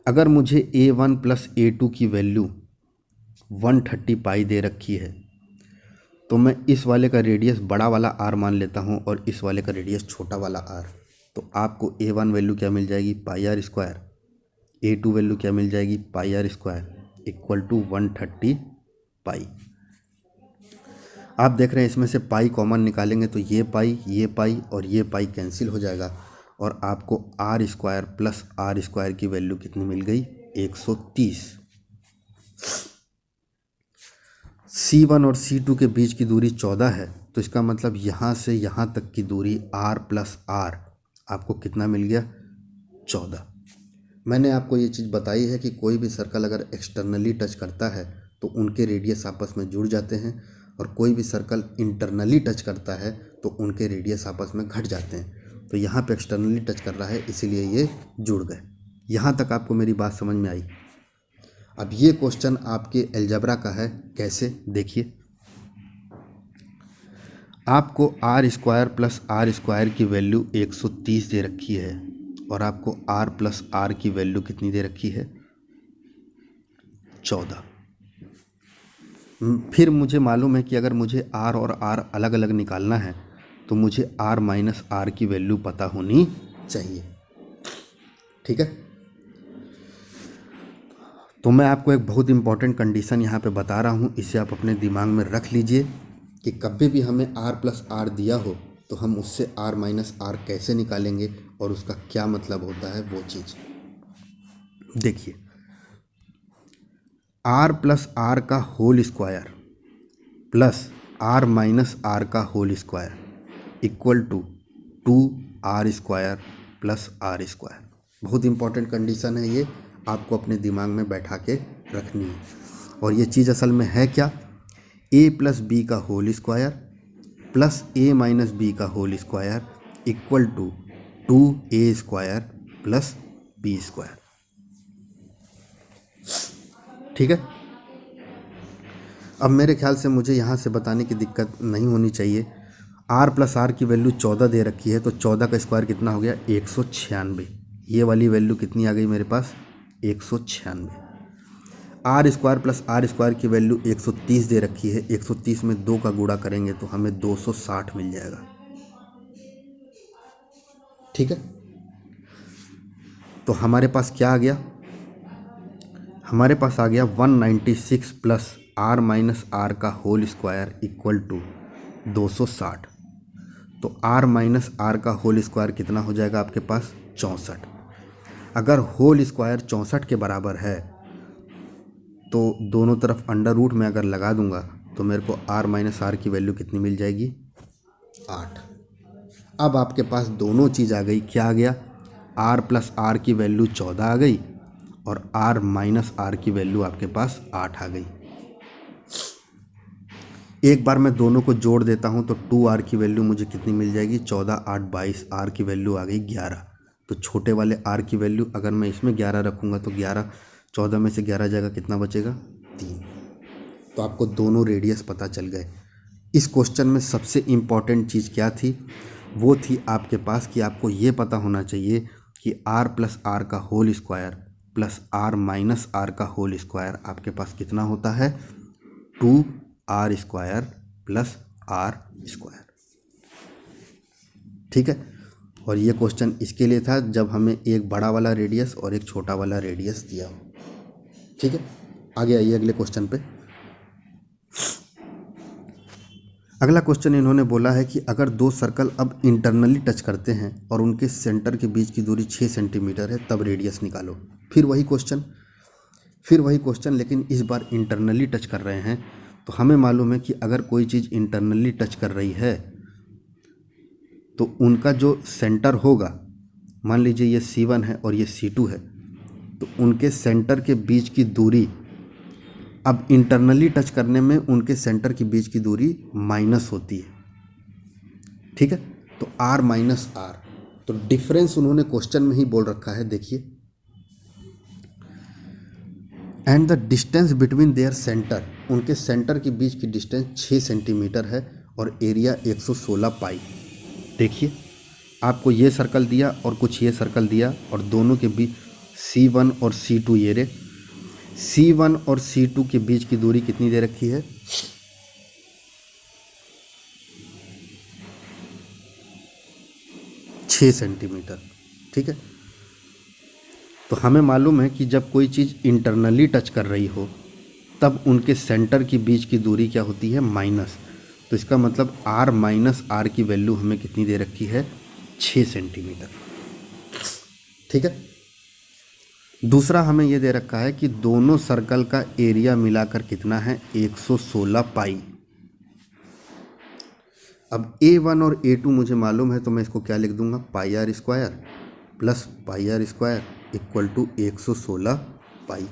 अगर मुझे A1 प्लस A2 की वैल्यू 130 पाई दे रखी है तो मैं इस वाले का रेडियस बड़ा वाला r मान लेता हूँ और इस वाले का रेडियस छोटा वाला r, तो आपको A1 वैल्यू क्या मिल जाएगी पाई आर स्क्वायर, A2 वैल्यू क्या मिल जाएगी पाई आर स्क्वायर इक्वल टू 130 पाई। आप देख रहे हैं इसमें से पाई कॉमन निकालेंगे तो ये पाई और ये पाई कैंसिल हो जाएगा और आपको R square plus are square की वैल्यू कितनी मिल गई 130। C1 और C2 के बीच की दूरी 14 है, तो इसका मतलब यहाँ से यहाँ तक की दूरी r प्लस आर आपको कितना मिल गया 14। मैंने आपको ये चीज़ बताई है कि कोई भी सर्कल अगर एक्सटर्नली टच करता है तो उनके रेडियस आपस में जुड़ जाते हैं, और कोई भी सर्कल इंटरनली टच करता है तो उनके रेडियस आपस में घट जाते हैं। तो यहाँ पे एक्सटर्नली टच कर रहा है इसीलिए ये जुड़ गए। यहाँ तक आपको मेरी बात समझ में आई। अब ये क्वेश्चन आपके अलजेब्रा का है, कैसे देखिए। आपको R square plus are square की वैल्यू 130 दे रखी है और आपको r प्लस आर की वैल्यू कितनी दे रखी है 14। फिर मुझे मालूम है कि अगर मुझे r और r अलग अलग निकालना है तो मुझे r माइनस आर की वैल्यू पता होनी चाहिए। ठीक है, तो मैं आपको एक बहुत इंपॉर्टेंट कंडीशन यहाँ पे बता रहा हूँ, इसे आप अपने दिमाग में रख लीजिए कि कभी भी हमें r प्लस आर दिया हो तो हम उससे r माइनस आर कैसे निकालेंगे और उसका क्या मतलब होता है वो चीज़ देखिए। r प्लस आर का whole square plus r minus r का whole square equal to 2r square plus are square. बहुत इंपॉर्टेंट कंडीशन है ये, आपको अपने दिमाग में बैठा के रखनी है। और ये चीज़ असल में है क्या, a प्लस बी का whole square plus a minus b का whole square equal to 2a² plus b²। ठीक है। अब मेरे ख्याल से मुझे यहाँ से बताने की दिक्कत नहीं होनी चाहिए। r प्लस आर की वैल्यू 14 दे रखी है, तो 14 का स्क्वायर कितना हो गया 196। ये वाली वैल्यू कितनी आ गई मेरे पास 196। R square plus are square की वैल्यू 130 दे रखी है, 130 में 2 का गुणा करेंगे तो हमें 260 मिल जाएगा। ठीक है। तो हमारे पास क्या आ गया, हमारे पास आ गया 196 प्लस आर माइनस आर का होल स्क्वायर इक्वल टू 260। तो आर माइनस आर का होल स्क्वायर कितना हो जाएगा आपके पास 64। अगर होल स्क्वायर 64 के बराबर है तो दोनों तरफ अंडर रूट में अगर लगा दूंगा तो मेरे को आर माइनस आर की वैल्यू कितनी मिल जाएगी 8। अब आपके पास दोनों चीज़ आ गई, क्या आ गया आर प्लस आर की वैल्यू 14 आ गई और आर माइनस आर की वैल्यू आपके पास 8 आ गई। एक बार मैं दोनों को जोड़ देता हूं तो 2r की वैल्यू मुझे कितनी मिल जाएगी 14 8 22, r की वैल्यू आ गई 11। तो छोटे वाले r की वैल्यू अगर मैं इसमें 11 रखूंगा तो 11, 14 में से 11 जाएगा कितना बचेगा 3। तो आपको दोनों रेडियस पता चल गए। इस क्वेश्चन में सबसे इम्पॉर्टेंट चीज़ क्या थी, वो थी आपके पास कि आपको ये पता होना चाहिए कि r प्लस आर का whole square plus r minus r का होल स्क्वायर आपके पास कितना होता है 2r² प्लस r²। ठीक है। और ये क्वेश्चन इसके लिए था जब हमें एक बड़ा वाला रेडियस और एक छोटा वाला रेडियस दिया हो। ठीक है। आगे आइए अगले क्वेश्चन पे। अगला क्वेश्चन इन्होंने बोला है कि अगर दो सर्कल अब इंटरनली टच करते हैं और उनके सेंटर के बीच की दूरी 6 सेंटीमीटर है तब रेडियस निकालो। फिर वही क्वेश्चन लेकिन इस बार इंटरनली टच कर रहे हैं। तो हमें मालूम है कि अगर कोई चीज़ इंटरनली टच कर रही है तो उनका जो सेंटर होगा, मान लीजिए ये C1 है और ये C2 है, तो उनके सेंटर के बीच की दूरी अब इंटरनली टच करने में उनके सेंटर के बीच की दूरी माइनस होती है। ठीक है। तो r माइनस आर, तो डिफरेंस उन्होंने क्वेश्चन में ही बोल रखा है, देखिए and the distance between their centre, उनके सेंटर के बीच की डिस्टेंस 6 सेंटीमीटर है और एरिया 116 पाई। देखिए आपको ये सर्कल दिया और कुछ ये सर्कल दिया और दोनों के बीच C1 और C2, ये रे C1 और C2 के बीच की दूरी कितनी दे रखी है 6 सेंटीमीटर। ठीक है। तो हमें मालूम है कि जब कोई चीज़ इंटरनली टच कर रही हो तब उनके सेंटर के बीच की दूरी क्या होती है माइनस। तो इसका मतलब r माइनस आर की वैल्यू हमें कितनी दे रखी है 6 सेंटीमीटर। ठीक है। दूसरा हमें ये दे रखा है कि दोनों सर्कल का एरिया मिलाकर कितना है 116 पाई। अब A1 और A2 मुझे मालूम है तो मैं इसको क्या लिख दूंगा pi are square plus pi are square equal to 116 pi.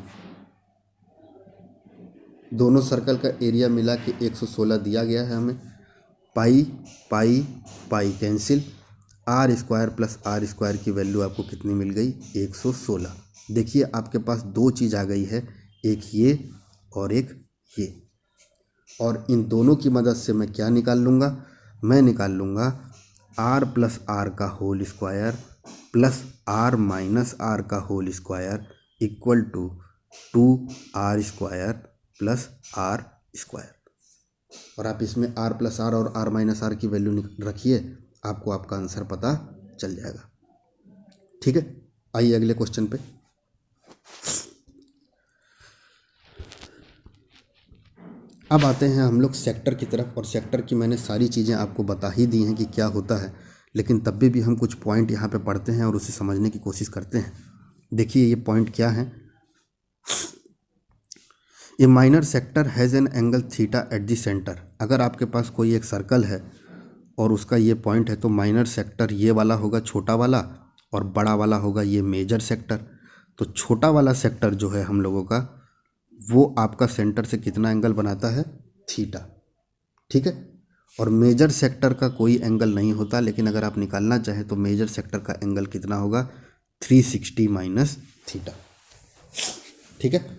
दोनों सर्कल का एरिया मिला के 116 दिया गया है हमें। Pi pi pi cancel, r square plus are square की वैल्यू आपको कितनी मिल गई 116। देखिए आपके पास दो चीज़ आ गई है, एक ये और एक ये, और इन दोनों की मदद से मैं क्या निकाल लूँगा, मैं निकाल लूँगा r प्लस आर का whole square plus r minus r का whole square equal to 2r² plus r²। और आप इसमें r प्लस आर और r माइनस आर की वैल्यू रखिए, आपको आपका आंसर पता चल जाएगा। ठीक है। आइए अगले क्वेश्चन पे। अब आते हैं हम लोग सेक्टर की तरफ, और सेक्टर की मैंने सारी चीज़ें आपको बता ही दी हैं कि क्या होता है, लेकिन तब भी हम कुछ पॉइंट यहाँ पे पढ़ते हैं और उसे समझने की कोशिश करते हैं। देखिए ये पॉइंट क्या है, ए minor sector has an angle theta at the centre. अगर आपके पास कोई एक सर्कल है और उसका ये पॉइंट है तो माइनर सेक्टर ये वाला होगा छोटा वाला और बड़ा वाला होगा ये मेजर सेक्टर। तो छोटा वाला सेक्टर जो है हम लोगों का वो आपका सेंटर से कितना एंगल बनाता है थीटा। ठीक है। और मेजर सेक्टर का कोई एंगल नहीं होता, लेकिन अगर आप निकालना चाहें तो मेजर सेक्टर का एंगल कितना होगा, 360 माइनस थीटा। ठीक है।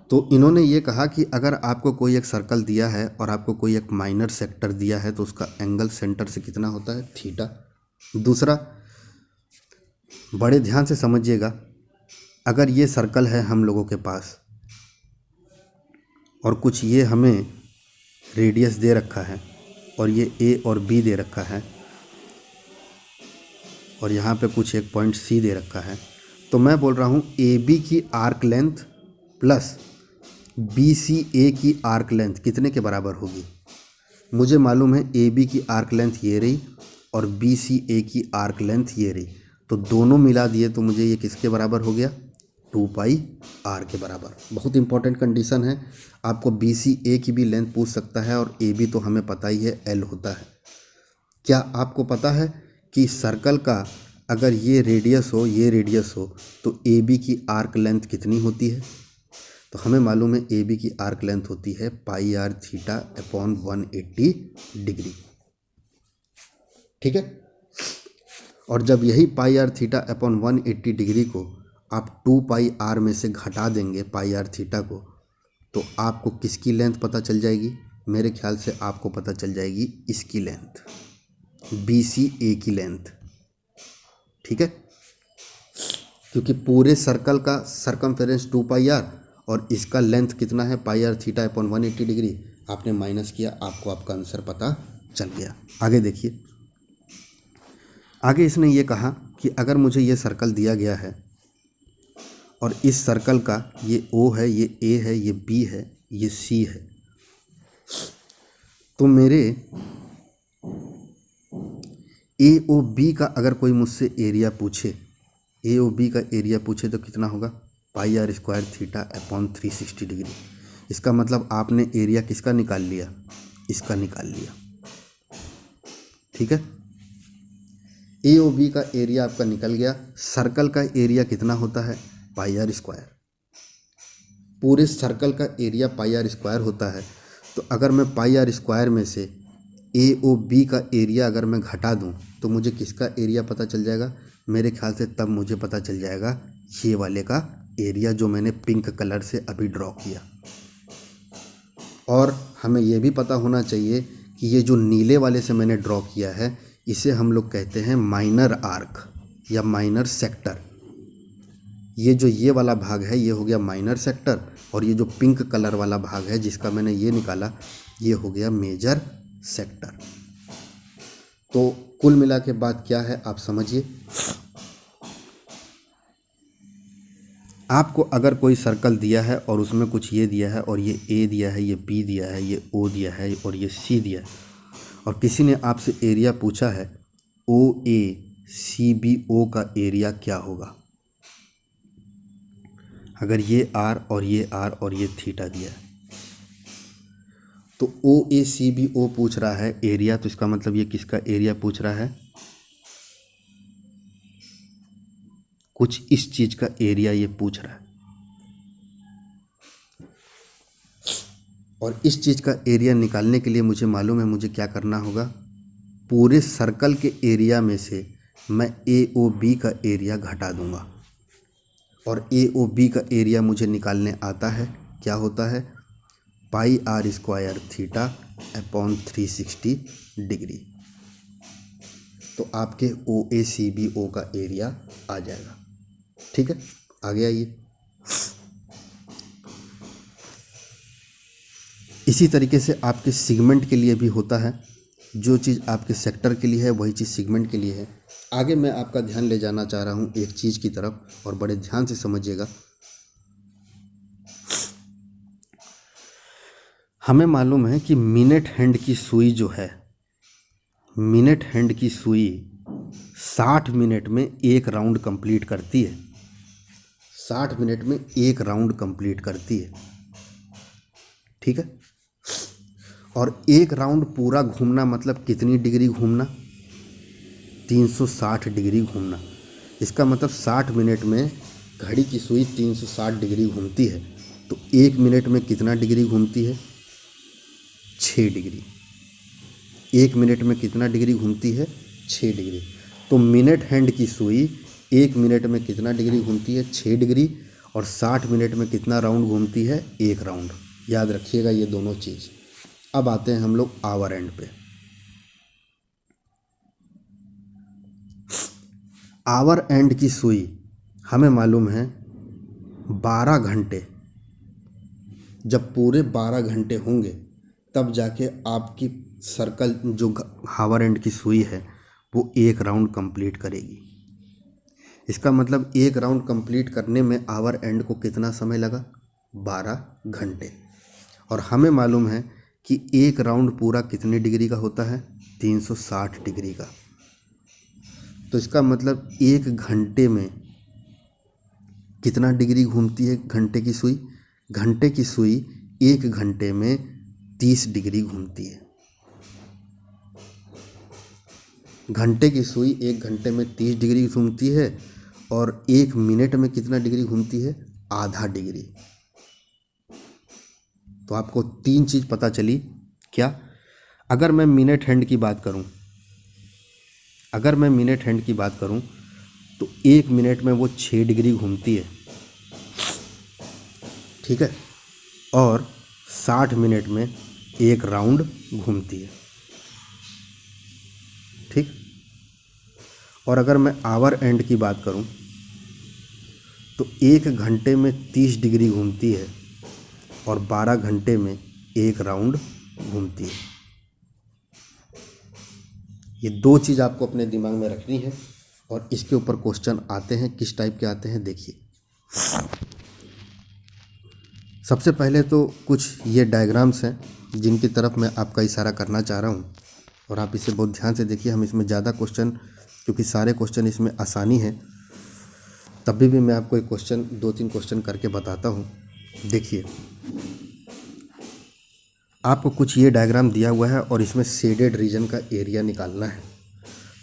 तो इन्होंने ये कहा कि अगर आपको कोई एक सर्कल दिया है और आपको कोई एक माइनर सेक्टर दिया है तो उसका एंगल सेंटर से कितना होता है, थीटा। दूसरा, बड़े ध्यान से समझिएगा, अगर ये सर्कल है हम लोगों के पास और कुछ ये हमें रेडियस दे रखा है और ये ए और बी दे रखा है और यहाँ पे कुछ एक पॉइंट सी दे रखा है, तो मैं बोल रहा हूँ ए बी की arc length plus B C A की आर्क लेंथ कितने के बराबर होगी। मुझे मालूम है ए बी की आर्क लेंथ ये रही और बी सी ए की आर्क लेंथ ये रही, तो दोनों मिला दिए तो मुझे ये किसके बराबर हो गया, 2 पाई आर के बराबर। बहुत इंपॉर्टेंट कंडीशन है, आपको बी सी ए की भी लेंथ पूछ सकता है और ए बी तो हमें पता ही है एल होता है। क्या आपको पता है कि सर्कल का अगर ये रेडियस हो, ये रेडियस हो, तो ए बी की आर्क लेंथ कितनी होती है। तो हमें मालूम है ए बी की आर्क लेंथ होती है pi r theta upon 180 degree. ठीक है। और जब यही पाई आर थीटा अपॉन 180 डिग्री को आप 2 पाई आर में से घटा देंगे पाई आर थीटा को, तो आपको किसकी लेंथ पता चल जाएगी, मेरे ख्याल से आपको पता चल जाएगी इसकी लेंथ, बी सी ए की लेंथ। ठीक है। क्योंकि पूरे सर्कल का सरकमफेरेंस 2 पाई आर और इसका लेंथ कितना है, pi r theta upon 180 degree. आपने माइनस किया, आपको आपका आंसर पता चल गया। आगे देखिए, आगे इसने ये कहा कि अगर मुझे ये सर्कल दिया गया है और इस सर्कल का ये ओ है, ये ए है, ये बी है, ये सी है, तो मेरे ए ओ बी का अगर कोई मुझसे एरिया पूछे, ए ओ बी का एरिया पूछे तो कितना होगा, pi are square theta upon 360 degree. इसका मतलब आपने एरिया किसका निकाल लिया, इसका निकाल लिया। ठीक है। ए ओ बी का एरिया आपका निकल गया। सर्कल का एरिया कितना होता है, पाई आर स्क्वायर। पूरे सर्कल का एरिया पाई आर स्क्वायर होता है, तो अगर मैं पाई आर स्क्वायर में से ए ओ बी का एरिया अगर मैं घटा दूं तो मुझे किसका एरिया पता चल जाएगा, मेरे ख्याल से तब मुझे पता चल जाएगा ये वाले का एरिया जो मैंने पिंक कलर से अभी ड्रॉ किया। और हमें ये भी पता होना चाहिए कि ये जो नीले वाले से मैंने ड्रॉ किया है इसे हम लोग कहते हैं माइनर आर्क या माइनर सेक्टर। ये जो ये वाला भाग है ये हो गया माइनर सेक्टर और ये जो पिंक कलर वाला भाग है जिसका मैंने ये निकाला ये हो गया मेजर सेक्टर। तो कुल मिला के बात क्या है आप समझिए, आपको अगर कोई सर्कल दिया है और उसमें कुछ ये दिया है और ये ए दिया है, ये बी दिया है, ये ओ दिया है और ये सी दिया है, और किसी ने आपसे एरिया पूछा है ओ ए सी बी ओ का एरिया क्या होगा, अगर ये आर और ये आर और ये थीटा दिया है तो ओ ए सी बी ओ पूछ रहा है एरिया, तो इसका मतलब ये किसका एरिया पूछ रहा है, कुछ इस चीज का एरिया ये पूछ रहा है। और इस चीज का एरिया निकालने के लिए मुझे मालूम है मुझे क्या करना होगा, पूरे सर्कल के एरिया में से मैं ए ओ बी का एरिया घटा दूंगा और ए ओ बी का एरिया मुझे निकालने आता है, क्या होता है, pi are square theta upon 360 degree. तो आपके ओ ए सी बी ओ का एरिया आ जाएगा। ठीक है, आगे आइए। इसी तरीके से आपके सिगमेंट के लिए भी होता है, जो चीज़ आपके सेक्टर के लिए है वही चीज़ सिगमेंट के लिए है। आगे मैं आपका ध्यान ले जाना चाह रहा हूँ एक चीज़ की तरफ और बड़े ध्यान से समझिएगा। हमें मालूम है कि मिनट हैंड की सुई जो है, मिनट हैंड की सुई 60 मिनट में एक राउंड कंप्लीट करती है, 60 मिनट में एक राउंड कंप्लीट करती है। ठीक है। और एक राउंड पूरा घूमना मतलब कितनी डिग्री घूमना, 360 डिग्री घूमना। इसका मतलब 60 मिनट में घड़ी की सुई 360 डिग्री घूमती है, तो एक मिनट में कितना डिग्री घूमती है, 6 डिग्री। 1 मिनट में कितना डिग्री घूमती है? 6 डिग्री। तो मिनट हैंड की सुई 1 मिनट में कितना डिग्री घूमती है? 6 डिग्री। और 60 मिनट में कितना राउंड घूमती है? 1 राउंड। याद रखिएगा ये दोनों चीज़। अब आते हैं हम लोग आवर एंड पे। आवर एंड की सुई हमें मालूम है 12 घंटे, जब पूरे 12 घंटे होंगे तब जाके आपकी सर्कल जो आवर एंड की सुई है वो 1 राउंड कंप्लीट करेगी। इसका मतलब 1 राउंड कंप्लीट करने में आवर एंड को कितना समय लगा? 12 घंटे। और हमें मालूम है कि 1 राउंड पूरा कितने डिग्री का होता है? 360 डिग्री का। तो इसका मतलब 1 घंटे में कितना डिग्री घूमती है घंटे की सुई? घंटे की सुई 1 घंटे में 30 डिग्री घूमती है। घंटे की सुई 1 घंटे में 30 डिग्री घूमती है। और 1 मिनट में कितना डिग्री घूमती है? आधा डिग्री। तो आपको 3 चीज़ पता चली। क्या? अगर मैं मिनट हैंड की बात करूं, तो 1 मिनट में वो 6 डिग्री घूमती है, ठीक है। और 60 मिनट में 1 राउंड घूमती है, ठीक। और अगर मैं आवर एंड की बात करूं तो 1 घंटे में 30 डिग्री घूमती है और 12 घंटे में 1 राउंड घूमती है। ये 2 चीज़ आपको अपने दिमाग में रखनी है। और इसके ऊपर क्वेश्चन आते हैं, किस टाइप के आते हैं देखिए। सबसे पहले तो कुछ ये डायग्राम्स हैं जिनकी तरफ मैं आपका इशारा करना चाह रहा हूँ, और आप इसे बहुत ध्यान से देखिए। हम इसमें ज़्यादा क्वेश्चन, क्योंकि सारे क्वेश्चन इसमें आसानी है, तभी भी मैं आपको एक क्वेश्चन 2-3 क्वेश्चन करके बताता हूँ। देखिए, आपको कुछ ये डायग्राम दिया हुआ है और इसमें शेडेड रीजन का एरिया निकालना है।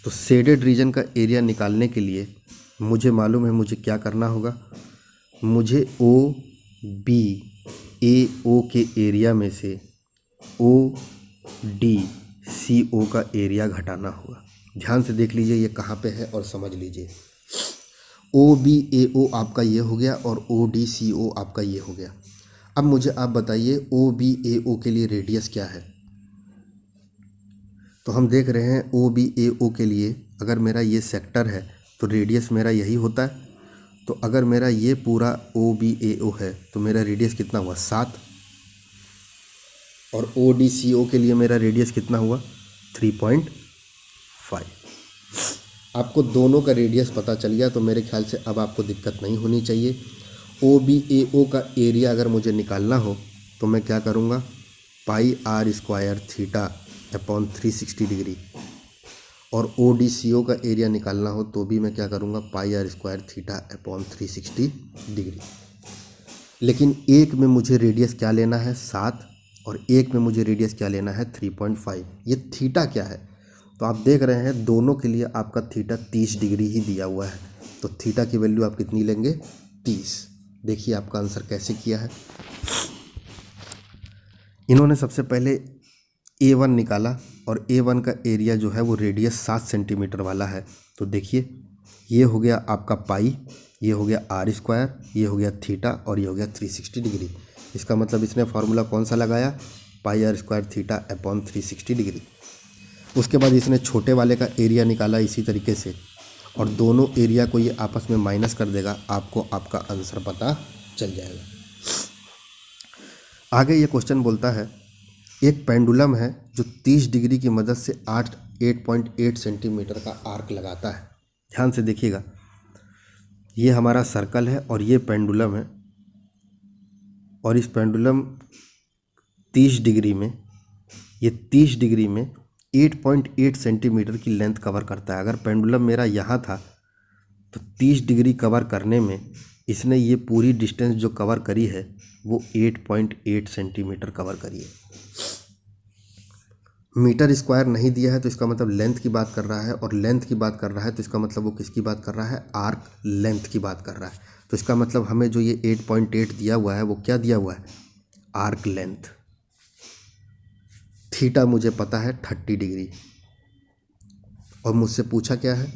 तो शेडेड रीजन का एरिया निकालने के लिए मुझे मालूम है मुझे क्या करना होगा। मुझे ओ बी ए ओ के एरिया में से ओ डी सी ओ का एरिया घटाना होगा। ध्यान से देख लीजिए ये कहाँ पे है और समझ लीजिए। ओ बी ए ओ आपका ये हो गया और ओ डी सी ओ आपका ये हो गया। अब मुझे आप बताइए ओ बी ए ओ के लिए रेडियस क्या है। तो हम देख रहे हैं ओ बी ए ओ के लिए अगर मेरा ये सेक्टर है तो रेडियस मेरा यही होता है। तो अगर मेरा ये पूरा ओ बी ए ओ है तो मेरा रेडियस कितना हुआ? 7। और ओ डी सी ओ के लिए मेरा रेडियस कितना हुआ? 3.5। आपको दोनों का रेडियस पता चल गया तो मेरे ख्याल से अब आपको दिक्कत नहीं होनी चाहिए। ओ बी ए ओ का एरिया अगर मुझे निकालना हो तो मैं क्या करूँगा? Pi are square theta upon 360 degree. और ओ डी सी ओ का एरिया निकालना हो तो भी मैं क्या करूँगा? Pi are square theta upon 360 degree. लेकिन एक में मुझे रेडियस क्या लेना है? 7। और एक में मुझे रेडियस क्या लेना है? 3.5। ये थीटा क्या है? तो आप देख रहे हैं दोनों के लिए आपका थीटा 30 डिग्री ही दिया हुआ है। तो थीटा की वैल्यू आप कितनी लेंगे? 30। देखिए आपका आंसर कैसे किया है। इन्होंने सबसे पहले A1 निकाला और A1 का एरिया जो है वो रेडियस 7 सेंटीमीटर वाला है। तो देखिए ये हो गया आपका पाई, ये हो गया आर स्क्वायर, ये हो गया थीटा और ये हो गया 360 डिग्री। इसका मतलब इसने फार्मूला कौन सा लगाया? Pi are square theta upon 360 degree. उसके बाद इसने छोटे वाले का एरिया निकाला इसी तरीके से, और दोनों एरिया को ये आपस में माइनस कर देगा, आपको आपका आंसर पता चल जाएगा। आगे ये क्वेश्चन बोलता है एक पेंडुलम है जो 30 डिग्री की मदद से 8.8 सेंटीमीटर का आर्क लगाता है। ध्यान से देखिएगा, ये हमारा सर्कल है और ये पेंडुलम है, और इस पेंडुलम 30 डिग्री में, ये 30 डिग्री में 8.8 सेंटीमीटर की लेंथ कवर करता है। अगर पेंडुलम मेरा यहाँ था तो 30 डिग्री कवर करने में इसने ये पूरी डिस्टेंस जो कवर करी है वो 8.8 सेंटीमीटर कवर करी है। मीटर स्क्वायर नहीं दिया है तो इसका मतलब लेंथ की बात कर रहा है, और लेंथ की बात कर रहा है तो इसका मतलब वो किसकी बात कर रहा है? आर्क लेंथ की बात कर रहा है। तो इसका मतलब हमें जो ये 8.8 दिया हुआ है वो क्या दिया हुआ है? Arc length. थीटा मुझे पता है 30 डिग्री, और मुझसे पूछा क्या है,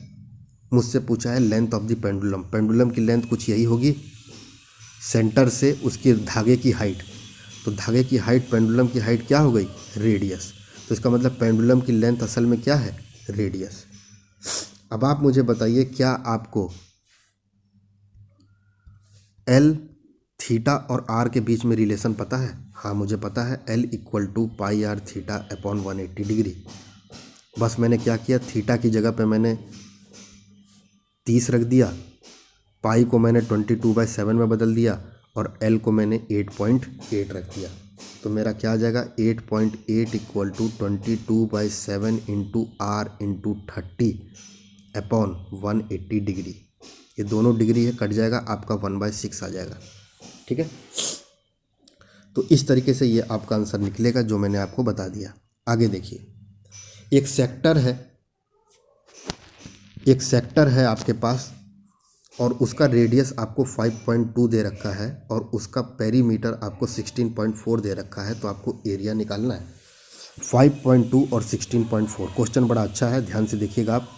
मुझसे पूछा है length of the pendulum. Pendulum की लेंथ कुछ यही होगी, सेंटर से उसकी धागे की हाइट, तो धागे की हाइट, पेंडुलम की हाइट क्या हो गई, रेडियस। तो इसका मतलब पेंडुलम की लेंथ असल में क्या है, रेडियस। अब आप मुझे बताइए, क्या आपको एल, थीटा और आर के बीच में रिलेशन पता है? हाँ मुझे पता है, L = pi r theta upon 180 degree. बस मैंने क्या किया, थीटा की जगह पे मैंने 30 रख दिया, पाई को मैंने 22/7 में बदल दिया, और L को मैंने 8.8 रख दिया। तो मेरा क्या आ जाएगा, 8.8 = 22/7 into r into 30 upon 180 degree. ये दोनों डिग्री है, कट जाएगा, आपका 1/6 आ जाएगा। ठीक है, तो इस तरीके से ये आपका आंसर निकलेगा जो मैंने आपको बता दिया। आगे देखिए, एक सेक्टर है आपके पास, और उसका रेडियस आपको 5.2 दे रखा है, और उसका पेरीमीटर आपको 16.4 दे रखा है। तो आपको एरिया निकालना है। 5.2 और 16.4, क्वेश्चन बड़ा अच्छा है, ध्यान से देखिएगा आप।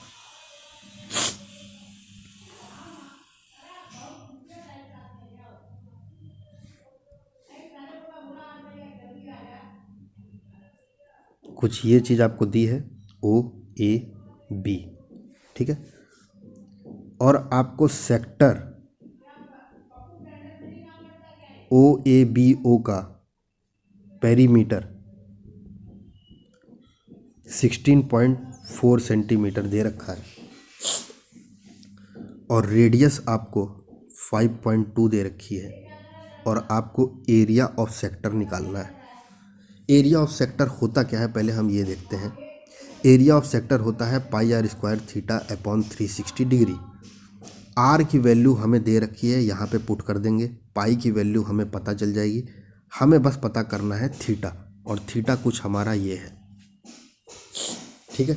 कुछ ये चीज़ आपको दी है, OAB, ठीक है, और आपको सेक्टर OABO का पेरीमीटर 16.4 सेंटीमीटर दे रखा है, और रेडियस आपको 5.2 दे रखी है, और आपको एरिया ऑफ सेक्टर निकालना है। एरिया ऑफ सेक्टर होता क्या है, पहले हम ये देखते हैं। एरिया ऑफ सेक्टर होता है pi are square theta upon 360 degree. R की वैल्यू हमें दे रखी है, यहाँ पे पुट कर देंगे, पाई की वैल्यू हमें पता चल जाएगी। हमें बस पता करना है थीटा, और थीटा कुछ हमारा ये है, ठीक है।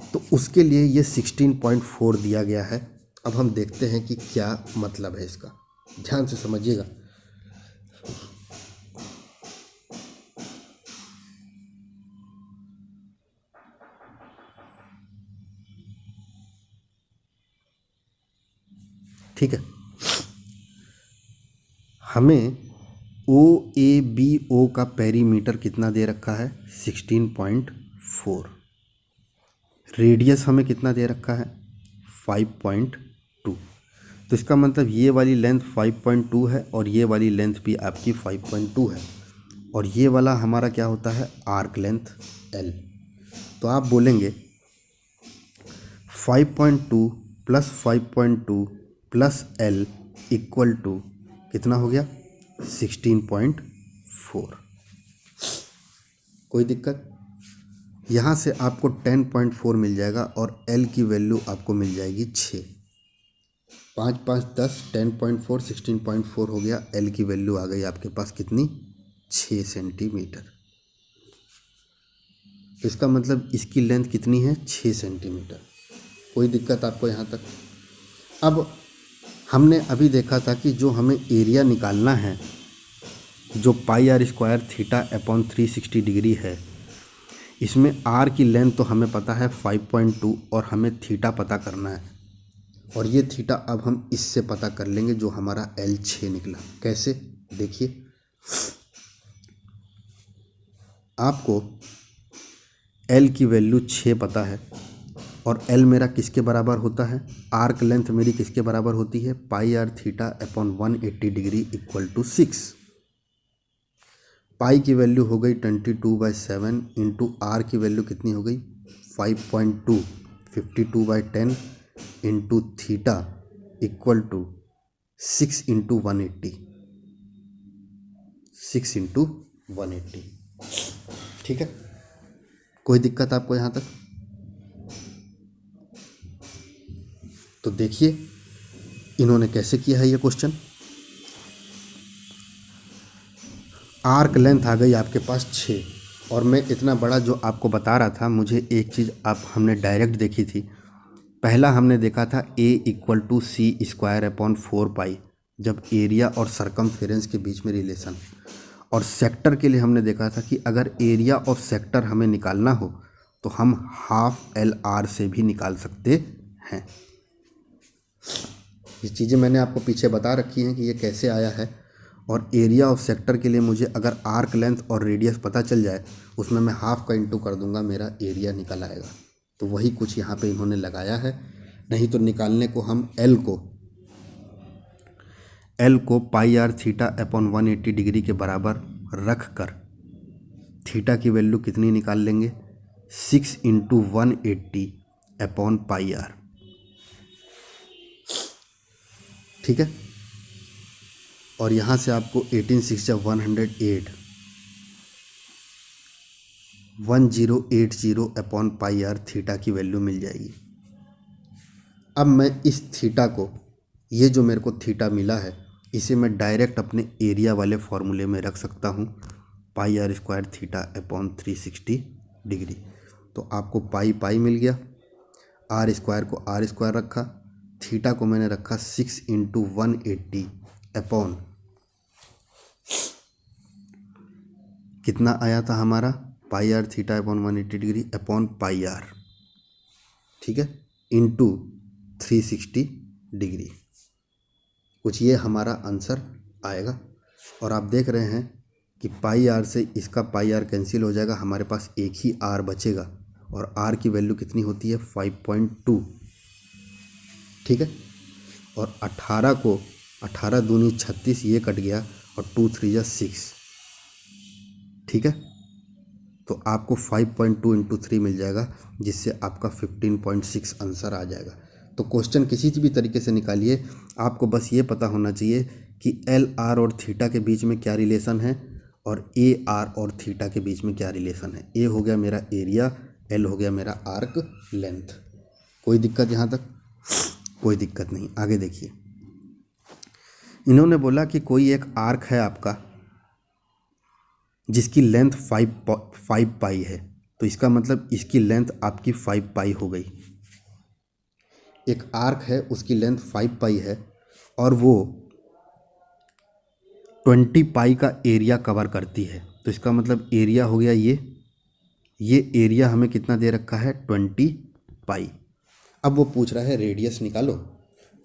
तो उसके लिए ये 16.4 दिया गया है। अब हम देखते हैं कि क्या मतलब है इसका, ध्यान से समझिएगा। ठीक है, हमें OABO का पेरीमीटर कितना दे रखा है, 16.4। रेडियस हमें कितना दे रखा है, 5.2। तो इसका मतलब ये वाली लेंथ 5.2 है, और ये वाली लेंथ भी आपकी 5.2 है, और ये वाला हमारा क्या होता है, आर्क लेंथ L। तो आप बोलेंगे 5.2 plus 5.2 plus L equal to कितना हो गया, 16.4। कोई दिक्कत? यहाँ से आपको 10.4 मिल जाएगा, और L की वैल्यू आपको मिल जाएगी 6। 5 5 10, 10.4 16.4 हो गया। L की वैल्यू आ गई आपके पास कितनी, 6 सेंटीमीटर। इसका मतलब इसकी लेंथ कितनी है, 6 सेंटीमीटर। कोई दिक्कत आपको यहाँ तक? अब हमने अभी देखा था कि जो हमें एरिया निकालना है, जो pi are square theta upon 360 degree है, इसमें आर की लेंथ तो हमें पता है 5.2, और हमें थीटा पता करना है। और ये थीटा अब हम इससे पता कर लेंगे, जो हमारा L 6 निकला। कैसे, देखिए, आपको L की वैल्यू 6 पता है, और L मेरा किसके बराबर होता है, आर्क लेंथ मेरी किसके बराबर होती है, pi r theta upon 180 degree equal to 6। Pi की वैल्यू हो गई 22/7 इंटू आर की वैल्यू कितनी हो गई, 5.2, 52/10 into theta equal to 6 into 180, 6 into 180। ठीक है, कोई दिक्कत आपको यहाँ तक? तो देखिए इन्होंने कैसे किया है ये क्वेश्चन। आर्क लेंथ आ गई आपके पास 6, और मैं इतना बड़ा जो आपको बता रहा था, मुझे एक चीज़ आप हमने डायरेक्ट देखी थी। पहला हमने देखा था A = C² अपॉन 4 पाई, जब एरिया और सरकमफेरेंस के बीच में रिलेशन। और सेक्टर के लिए हमने देखा था कि अगर एरिया ऑफ सेक्टर हमें निकालना हो तो हम हाफ एल आर से भी निकाल सकते हैं। ये चीज़ें मैंने आपको पीछे बता रखी हैं कि ये कैसे आया है। और एरिया ऑफ सेक्टर के लिए मुझे अगर आर्क लेंथ और रेडियस पता चल जाए, उसमें मैं हाफ का इंटू कर दूंगा, मेरा एरिया निकल आएगा। तो वही कुछ यहाँ पे इन्होंने लगाया है। नहीं तो निकालने को हम एल को पाई आर थीटा अपॉन 180 डिग्री के बराबर रख कर थीटा की वैल्यू कितनी निकाल लेंगे, 6 इंटू 180 अपॉन पाई आर। ठीक है। और यहाँ से आपको 18 6 108 1080 अपॉन पाई आर थीटा की वैल्यू मिल जाएगी। अब मैं इस थीटा को, ये जो मेरे को थीटा मिला है, इसे मैं डायरेक्ट अपने एरिया वाले फॉर्मूले में रख सकता हूँ, pi are square theta upon 360 degree. तो आपको पाई पाई मिल गया, आर स्क्वायर को आर स्क्वायर रखा, थीटा को मैंने रखा 6 इंटू 180 अपॉन, कितना आया था हमारा, pi r theta upon 180 degree upon pi r, ठीक है, इंटू 360 डिग्री। कुछ ये हमारा आंसर आएगा। और आप देख रहे हैं कि पाई आर से इसका पाई आर कैंसिल हो जाएगा, हमारे पास एक ही आर बचेगा। और आर की वैल्यू कितनी होती है, 5.2। ठीक है। और 18 को 18 दूनी 36, ये कट गया, और 2 3 6। ठीक है। तो आपको 5.2 इंटू 3 मिल जाएगा, जिससे आपका 15.6 आंसर आ जाएगा। तो क्वेश्चन किसी भी तरीके से निकालिए, आपको बस ये पता होना चाहिए कि एल आर और थीटा के बीच में क्या रिलेशन है, और ए आर और थीटा के बीच में क्या रिलेशन है। ए हो गया मेरा एरिया, एल हो गया मेरा आर्क लेंथ। कोई दिक्कत यहाँ तक? कोई दिक्कत नहीं। आगे देखिए, इन्होंने बोला कि कोई एक आर्क है आपका जिसकी लेंथ 5 पाई है, तो इसका मतलब इसकी लेंथ आपकी 5 पाई हो गई। एक आर्क है, उसकी लेंथ 5 पाई है, और वो 20 पाई का एरिया कवर करती है। तो इसका मतलब एरिया हो गया ये एरिया हमें कितना दे रखा है, 20 पाई। अब वो पूछ रहा है रेडियस निकालो।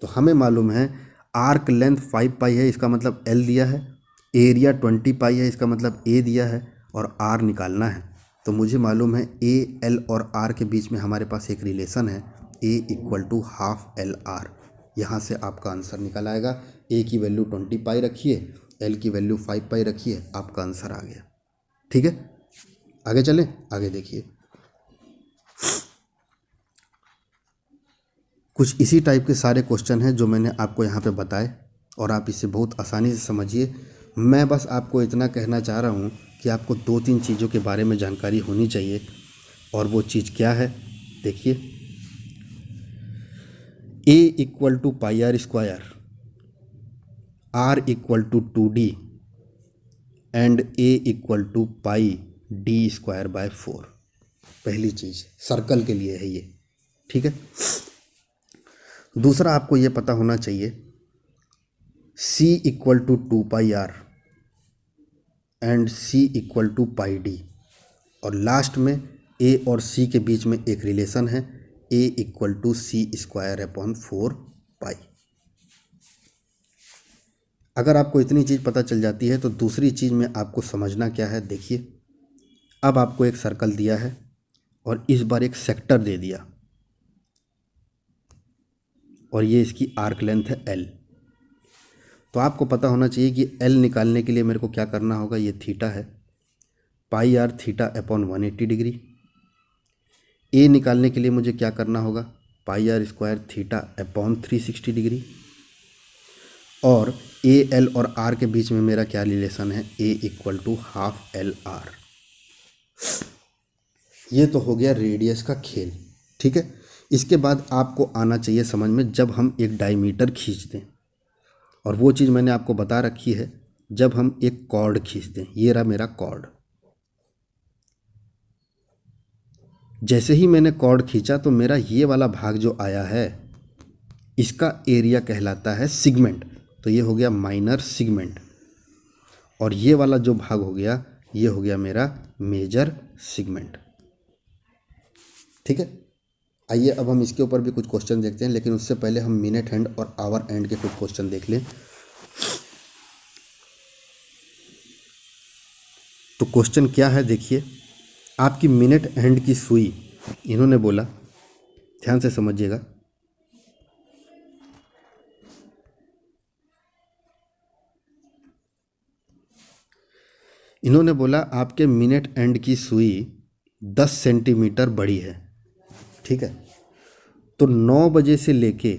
तो हमें मालूम है आर्क लेंथ 5 पाई है, इसका मतलब एल दिया है, एरिया 20 पाई है, इसका मतलब ए दिया है, और आर निकालना है। तो मुझे मालूम है ए एल और आर के बीच में हमारे पास एक रिलेशन है, A equal to half L R. यहाँ से आपका आंसर निकल आएगा। ए की वैल्यू 20 पाई रखिए, एल की वैल्यू 5 पाई रखिए, आपका आंसर आ गया। ठीक है। आगे चलें। आगे देखिए, कुछ इसी टाइप के सारे क्वेश्चन हैं जो मैंने आपको यहाँ पे बताए, और आप इसे बहुत आसानी से समझिए। मैं बस आपको इतना कहना चाह रहा हूँ कि आपको 2-3 चीज़ों के बारे में जानकारी होनी चाहिए। और वो चीज़ क्या है, देखिए, A equal to pi are square, r equal to 2d, and A equal to pi D square by 4। पहली चीज़ सर्कल के लिए है ये। ठीक है। दूसरा आपको ये पता होना चाहिए c equal to 2 pi r and c equal to pi d. और लास्ट में a और c के बीच में एक रिलेशन है, a equal to c square upon 4 pi. अगर आपको इतनी चीज़ पता चल जाती है तो दूसरी चीज़ में आपको समझना क्या है, देखिए, अब आपको एक सर्कल दिया है और इस बार एक सेक्टर दे दिया, और ये इसकी आर्क लेंथ है एल। तो आपको पता होना चाहिए कि एल निकालने के लिए मेरे को क्या करना होगा, ये थीटा है, pi r theta upon 180 degree. A निकालने के लिए मुझे क्या करना होगा, pi are square theta upon 360 degree. और ए एल और आर के बीच में मेरा क्या रिलेशन है, A equal to half L R. ये तो हो गया रेडियस का खेल। ठीक है। इसके बाद आपको आना चाहिए समझ में, जब हम एक डायमीटर खींच दें, और वो चीज़ मैंने आपको बता रखी है, जब हम एक कॉर्ड खींच दें, ये रहा मेरा कॉर्ड। जैसे ही मैंने कॉर्ड खींचा तो मेरा ये वाला भाग जो आया है, इसका एरिया कहलाता है सिगमेंट। तो ये हो गया माइनर सिगमेंट। और ये वाला जो भाग हो गया ये हो गया मेरा मेजर सेगमेंट। ठीक है, आइए अब हम इसके ऊपर भी कुछ क्वेश्चन देखते हैं, लेकिन उससे पहले हम मिनट हैंड और आवर हैंड के कुछ क्वेश्चन देख लें। तो क्वेश्चन क्या है देखिए, आपकी मिनट हैंड की सुई, इन्होंने बोला, ध्यान से समझिएगा, इन्होंने बोला आपके मिनट हैंड की सुई 10 सेंटीमीटर बड़ी है। ठीक है, तो 9 बजे से लेके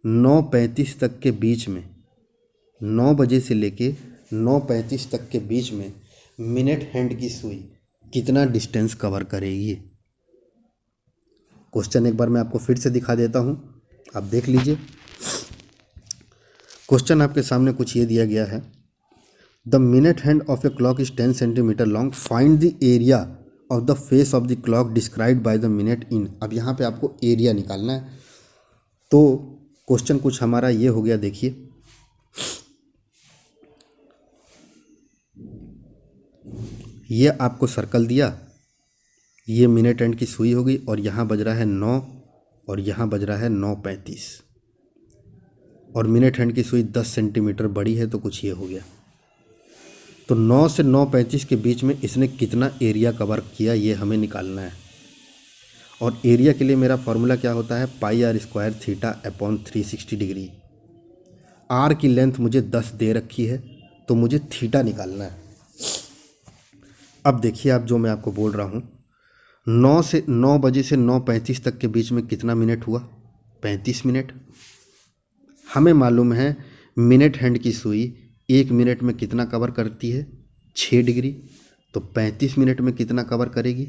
9:35 तक के बीच में, 9 बजे से लेके 9:35 तक के बीच में मिनट हैंड की सुई कितना डिस्टेंस कवर करेगी। क्वेश्चन एक बार मैं आपको फिर से दिखा देता हूं, आप देख लीजिए। क्वेश्चन आपके सामने कुछ ये दिया गया है, the minute hand of a clock is 10 centimetre long, find the area of the face of the clock described by the minute in. अब यहाँ पे आपको एरिया निकालना है। तो क्वेश्चन कुछ हमारा ये हो गया, देखिए ये आपको सर्कल दिया, ये मिनट हैंड की सुई होगी और यहाँ बज रहा है 9 और यहाँ बज रहा है 9:35 और मिनट हैंड की सुई 10 सेंटीमीटर बड़ी है, तो कुछ ये हो गया। तो 9 से 9:35 के बीच में इसने कितना एरिया कवर किया ये हमें निकालना है। और एरिया के लिए मेरा फॉर्मूला क्या होता है, πr² θ/360 डिग्री। आर की लेंथ मुझे 10 दे रखी है, तो मुझे थीटा निकालना है। अब देखिए आप, जो मैं आपको बोल रहा हूँ, 9 बजे से 9:35 तक के बीच में कितना मिनट हुआ, 35 मिनट। हमें मालूम है मिनट हैंड की सुई 1 मिनट में कितना कवर करती है, 6 डिग्री। तो 35 मिनट में कितना कवर करेगी,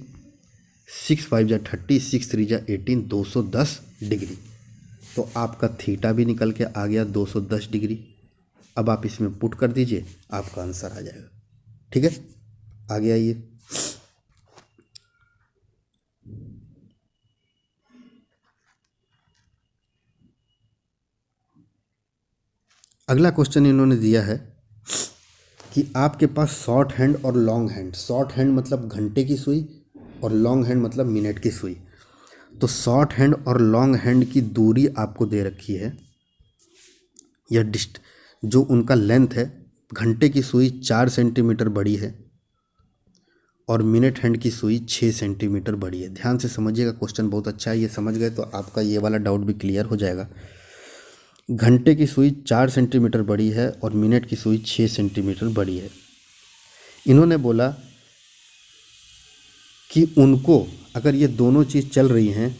6 × 5 = 30, 6 × 3 = 18, 210 डिग्री। तो आपका थीटा भी निकल के आ गया 210 डिग्री। अब आप इसमें पुट कर दीजिए, आपका आंसर आ जाएगा। ठीक है, आगे आइए। अगला क्वेश्चन इन्होंने दिया है कि आपके पास शॉर्ट हैंड और लॉन्ग हैंड, शॉर्ट हैंड मतलब घंटे की सुई और लॉन्ग हैंड मतलब मिनट की सुई। तो शॉर्ट हैंड और लॉन्ग हैंड की दूरी आपको दे रखी है, यह जो उनका लेंथ है, घंटे की सुई 4 सेंटीमीटर बड़ी है और मिनट हैंड की सुई 6 सेंटीमीटर बड़ी है। ध्यान से समझिएगा, क्वेश्चन बहुत अच्छा है, ये समझ गए तो आपका ये वाला डाउट भी क्लियर हो जाएगा। घंटे की सुई 4 सेंटीमीटर बड़ी है और मिनट की सुई 6 सेंटीमीटर बड़ी है। इन्होंने बोला कि उनको, अगर ये दोनों चीज़ चल रही हैं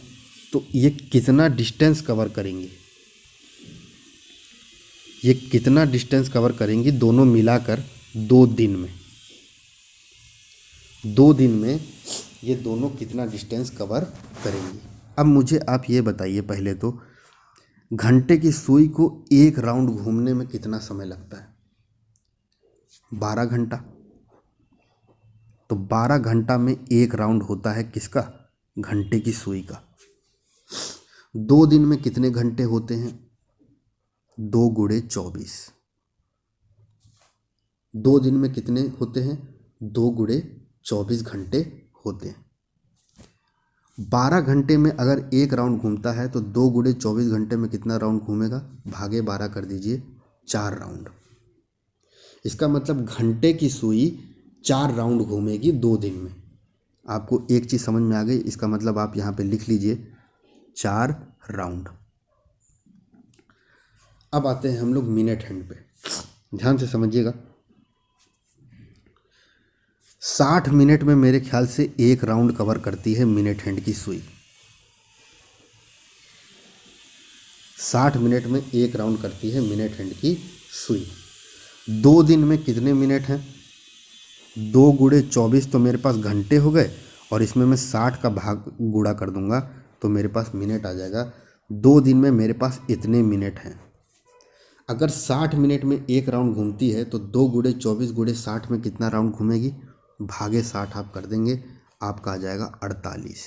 तो ये कितना डिस्टेंस कवर करेंगी, ये कितना डिस्टेंस कवर करेंगी दोनों मिलाकर 2 दिन में। 2 दिन में ये दोनों कितना डिस्टेंस कवर करेंगी। अब मुझे आप ये बताइए पहले तो, घंटे की सुई को एक राउंड घूमने में कितना समय लगता है, 12 घंटा। तो 12 घंटा में एक राउंड होता है किसका, घंटे की सुई का। 2 दिन में कितने घंटे होते हैं, 2 × 24। 2 दिन में कितने होते हैं, 2 × 24 घंटे होते हैं। 12 घंटे में अगर एक राउंड घूमता है तो 2 × 24 घंटे में कितना राउंड घूमेगा, भागे 12 कर दीजिए, 4 राउंड। इसका मतलब घंटे की सुई 4 राउंड घूमेगी 2 दिन में। आपको एक चीज़ समझ में आ गई, इसका मतलब आप यहाँ पे लिख लीजिए 4 राउंड। अब आते हैं हम लोग मिनट हैंड पे, ध्यान से समझिएगा। 60 मिनट में मेरे ख्याल से एक राउंड कवर करती है मिनट हैंड की सुई। 60 मिनट में एक राउंड करती है मिनट हैंड की सुई। 2 दिन में कितने मिनट हैं, 2 × 24 तो मेरे पास घंटे हो गए और इसमें मैं 60 का भाग गुणा कर दूंगा तो मेरे पास मिनट आ जाएगा। 2 दिन में मेरे पास इतने मिनट हैं। अगर 60 मिनट में एक राउंड घूमती है तो 2 × 24 × 60 में कितना राउंड घूमेगी, भागे 60 आप कर देंगे, आपका आ जाएगा 48।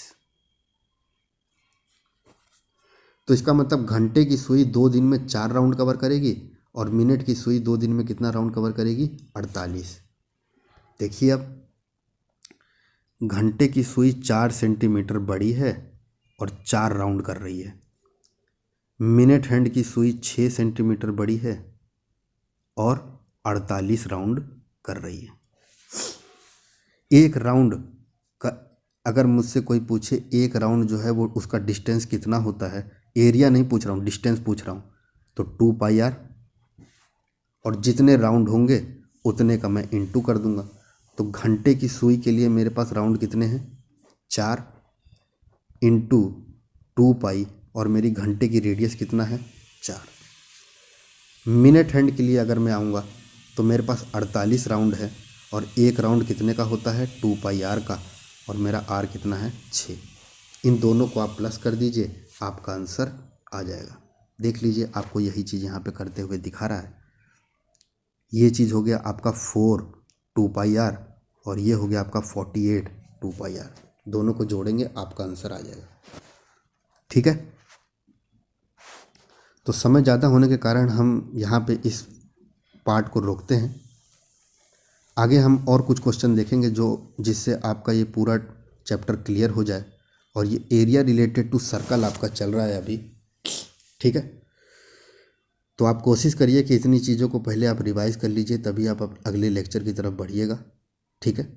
तो इसका मतलब घंटे की सुई 2 दिन में 4 राउंड कवर करेगी और मिनट की सुई 2 दिन में कितना राउंड कवर करेगी, 48। देखिए अब घंटे की सुई 4 सेंटीमीटर बड़ी है और 4 राउंड कर रही है। मिनट हैंड की सुई 6 सेंटीमीटर बड़ी है और 48 राउंड कर रही है। एक राउंड का अगर मुझसे कोई पूछे एक राउंड जो है वो उसका डिस्टेंस कितना होता है, एरिया नहीं पूछ रहा हूँ, डिस्टेंस पूछ रहा हूँ, तो 2πr, और जितने राउंड होंगे उतने का मैं इंटू कर दूंगा। तो घंटे की सुई के लिए मेरे पास राउंड कितने हैं, 4 इंटू 2π, और मेरी घंटे की रेडियस कितना है, 4। मिनट हैंड के लिए अगर मैं आऊँगा तो मेरे पास 48 राउंड है और एक राउंड कितने का होता है, 2πr का, और मेरा r कितना है, 6। इन दोनों को आप प्लस कर दीजिए, आपका आंसर आ जाएगा। देख लीजिए आपको यही चीज़ यहाँ पे करते हुए दिखा रहा है। ये चीज़ हो गया आपका 4 2πr और ये हो गया आपका 48 2πr। दोनों को जोड़ेंगे आपका आंसर आ जाएगा। ठीक है, तो समय ज़्यादा होने के कारण हम यहाँ पे इस पार्ट को रोकते हैं। आगे हम और कुछ क्वेश्चन देखेंगे जो जिससे आपका ये पूरा चैप्टर क्लियर हो जाए। और ये एरिया रिलेटेड टू सर्कल आपका चल रहा है अभी। ठीक है, तो आप कोशिश करिए कि इतनी चीज़ों को पहले आप रिवाइज कर लीजिए, तभी आप अगले लेक्चर की तरफ बढ़िएगा। ठीक है,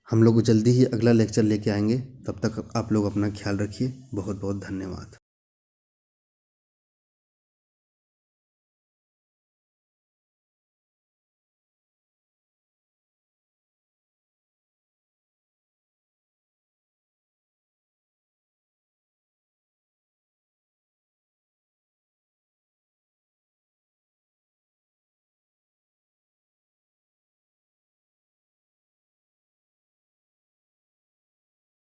हम लोग जल्दी ही अगला लेक्चर लेके आएंगे। तब तक आप लोग अपना ख्याल रखिए। बहुत बहुत धन्यवाद।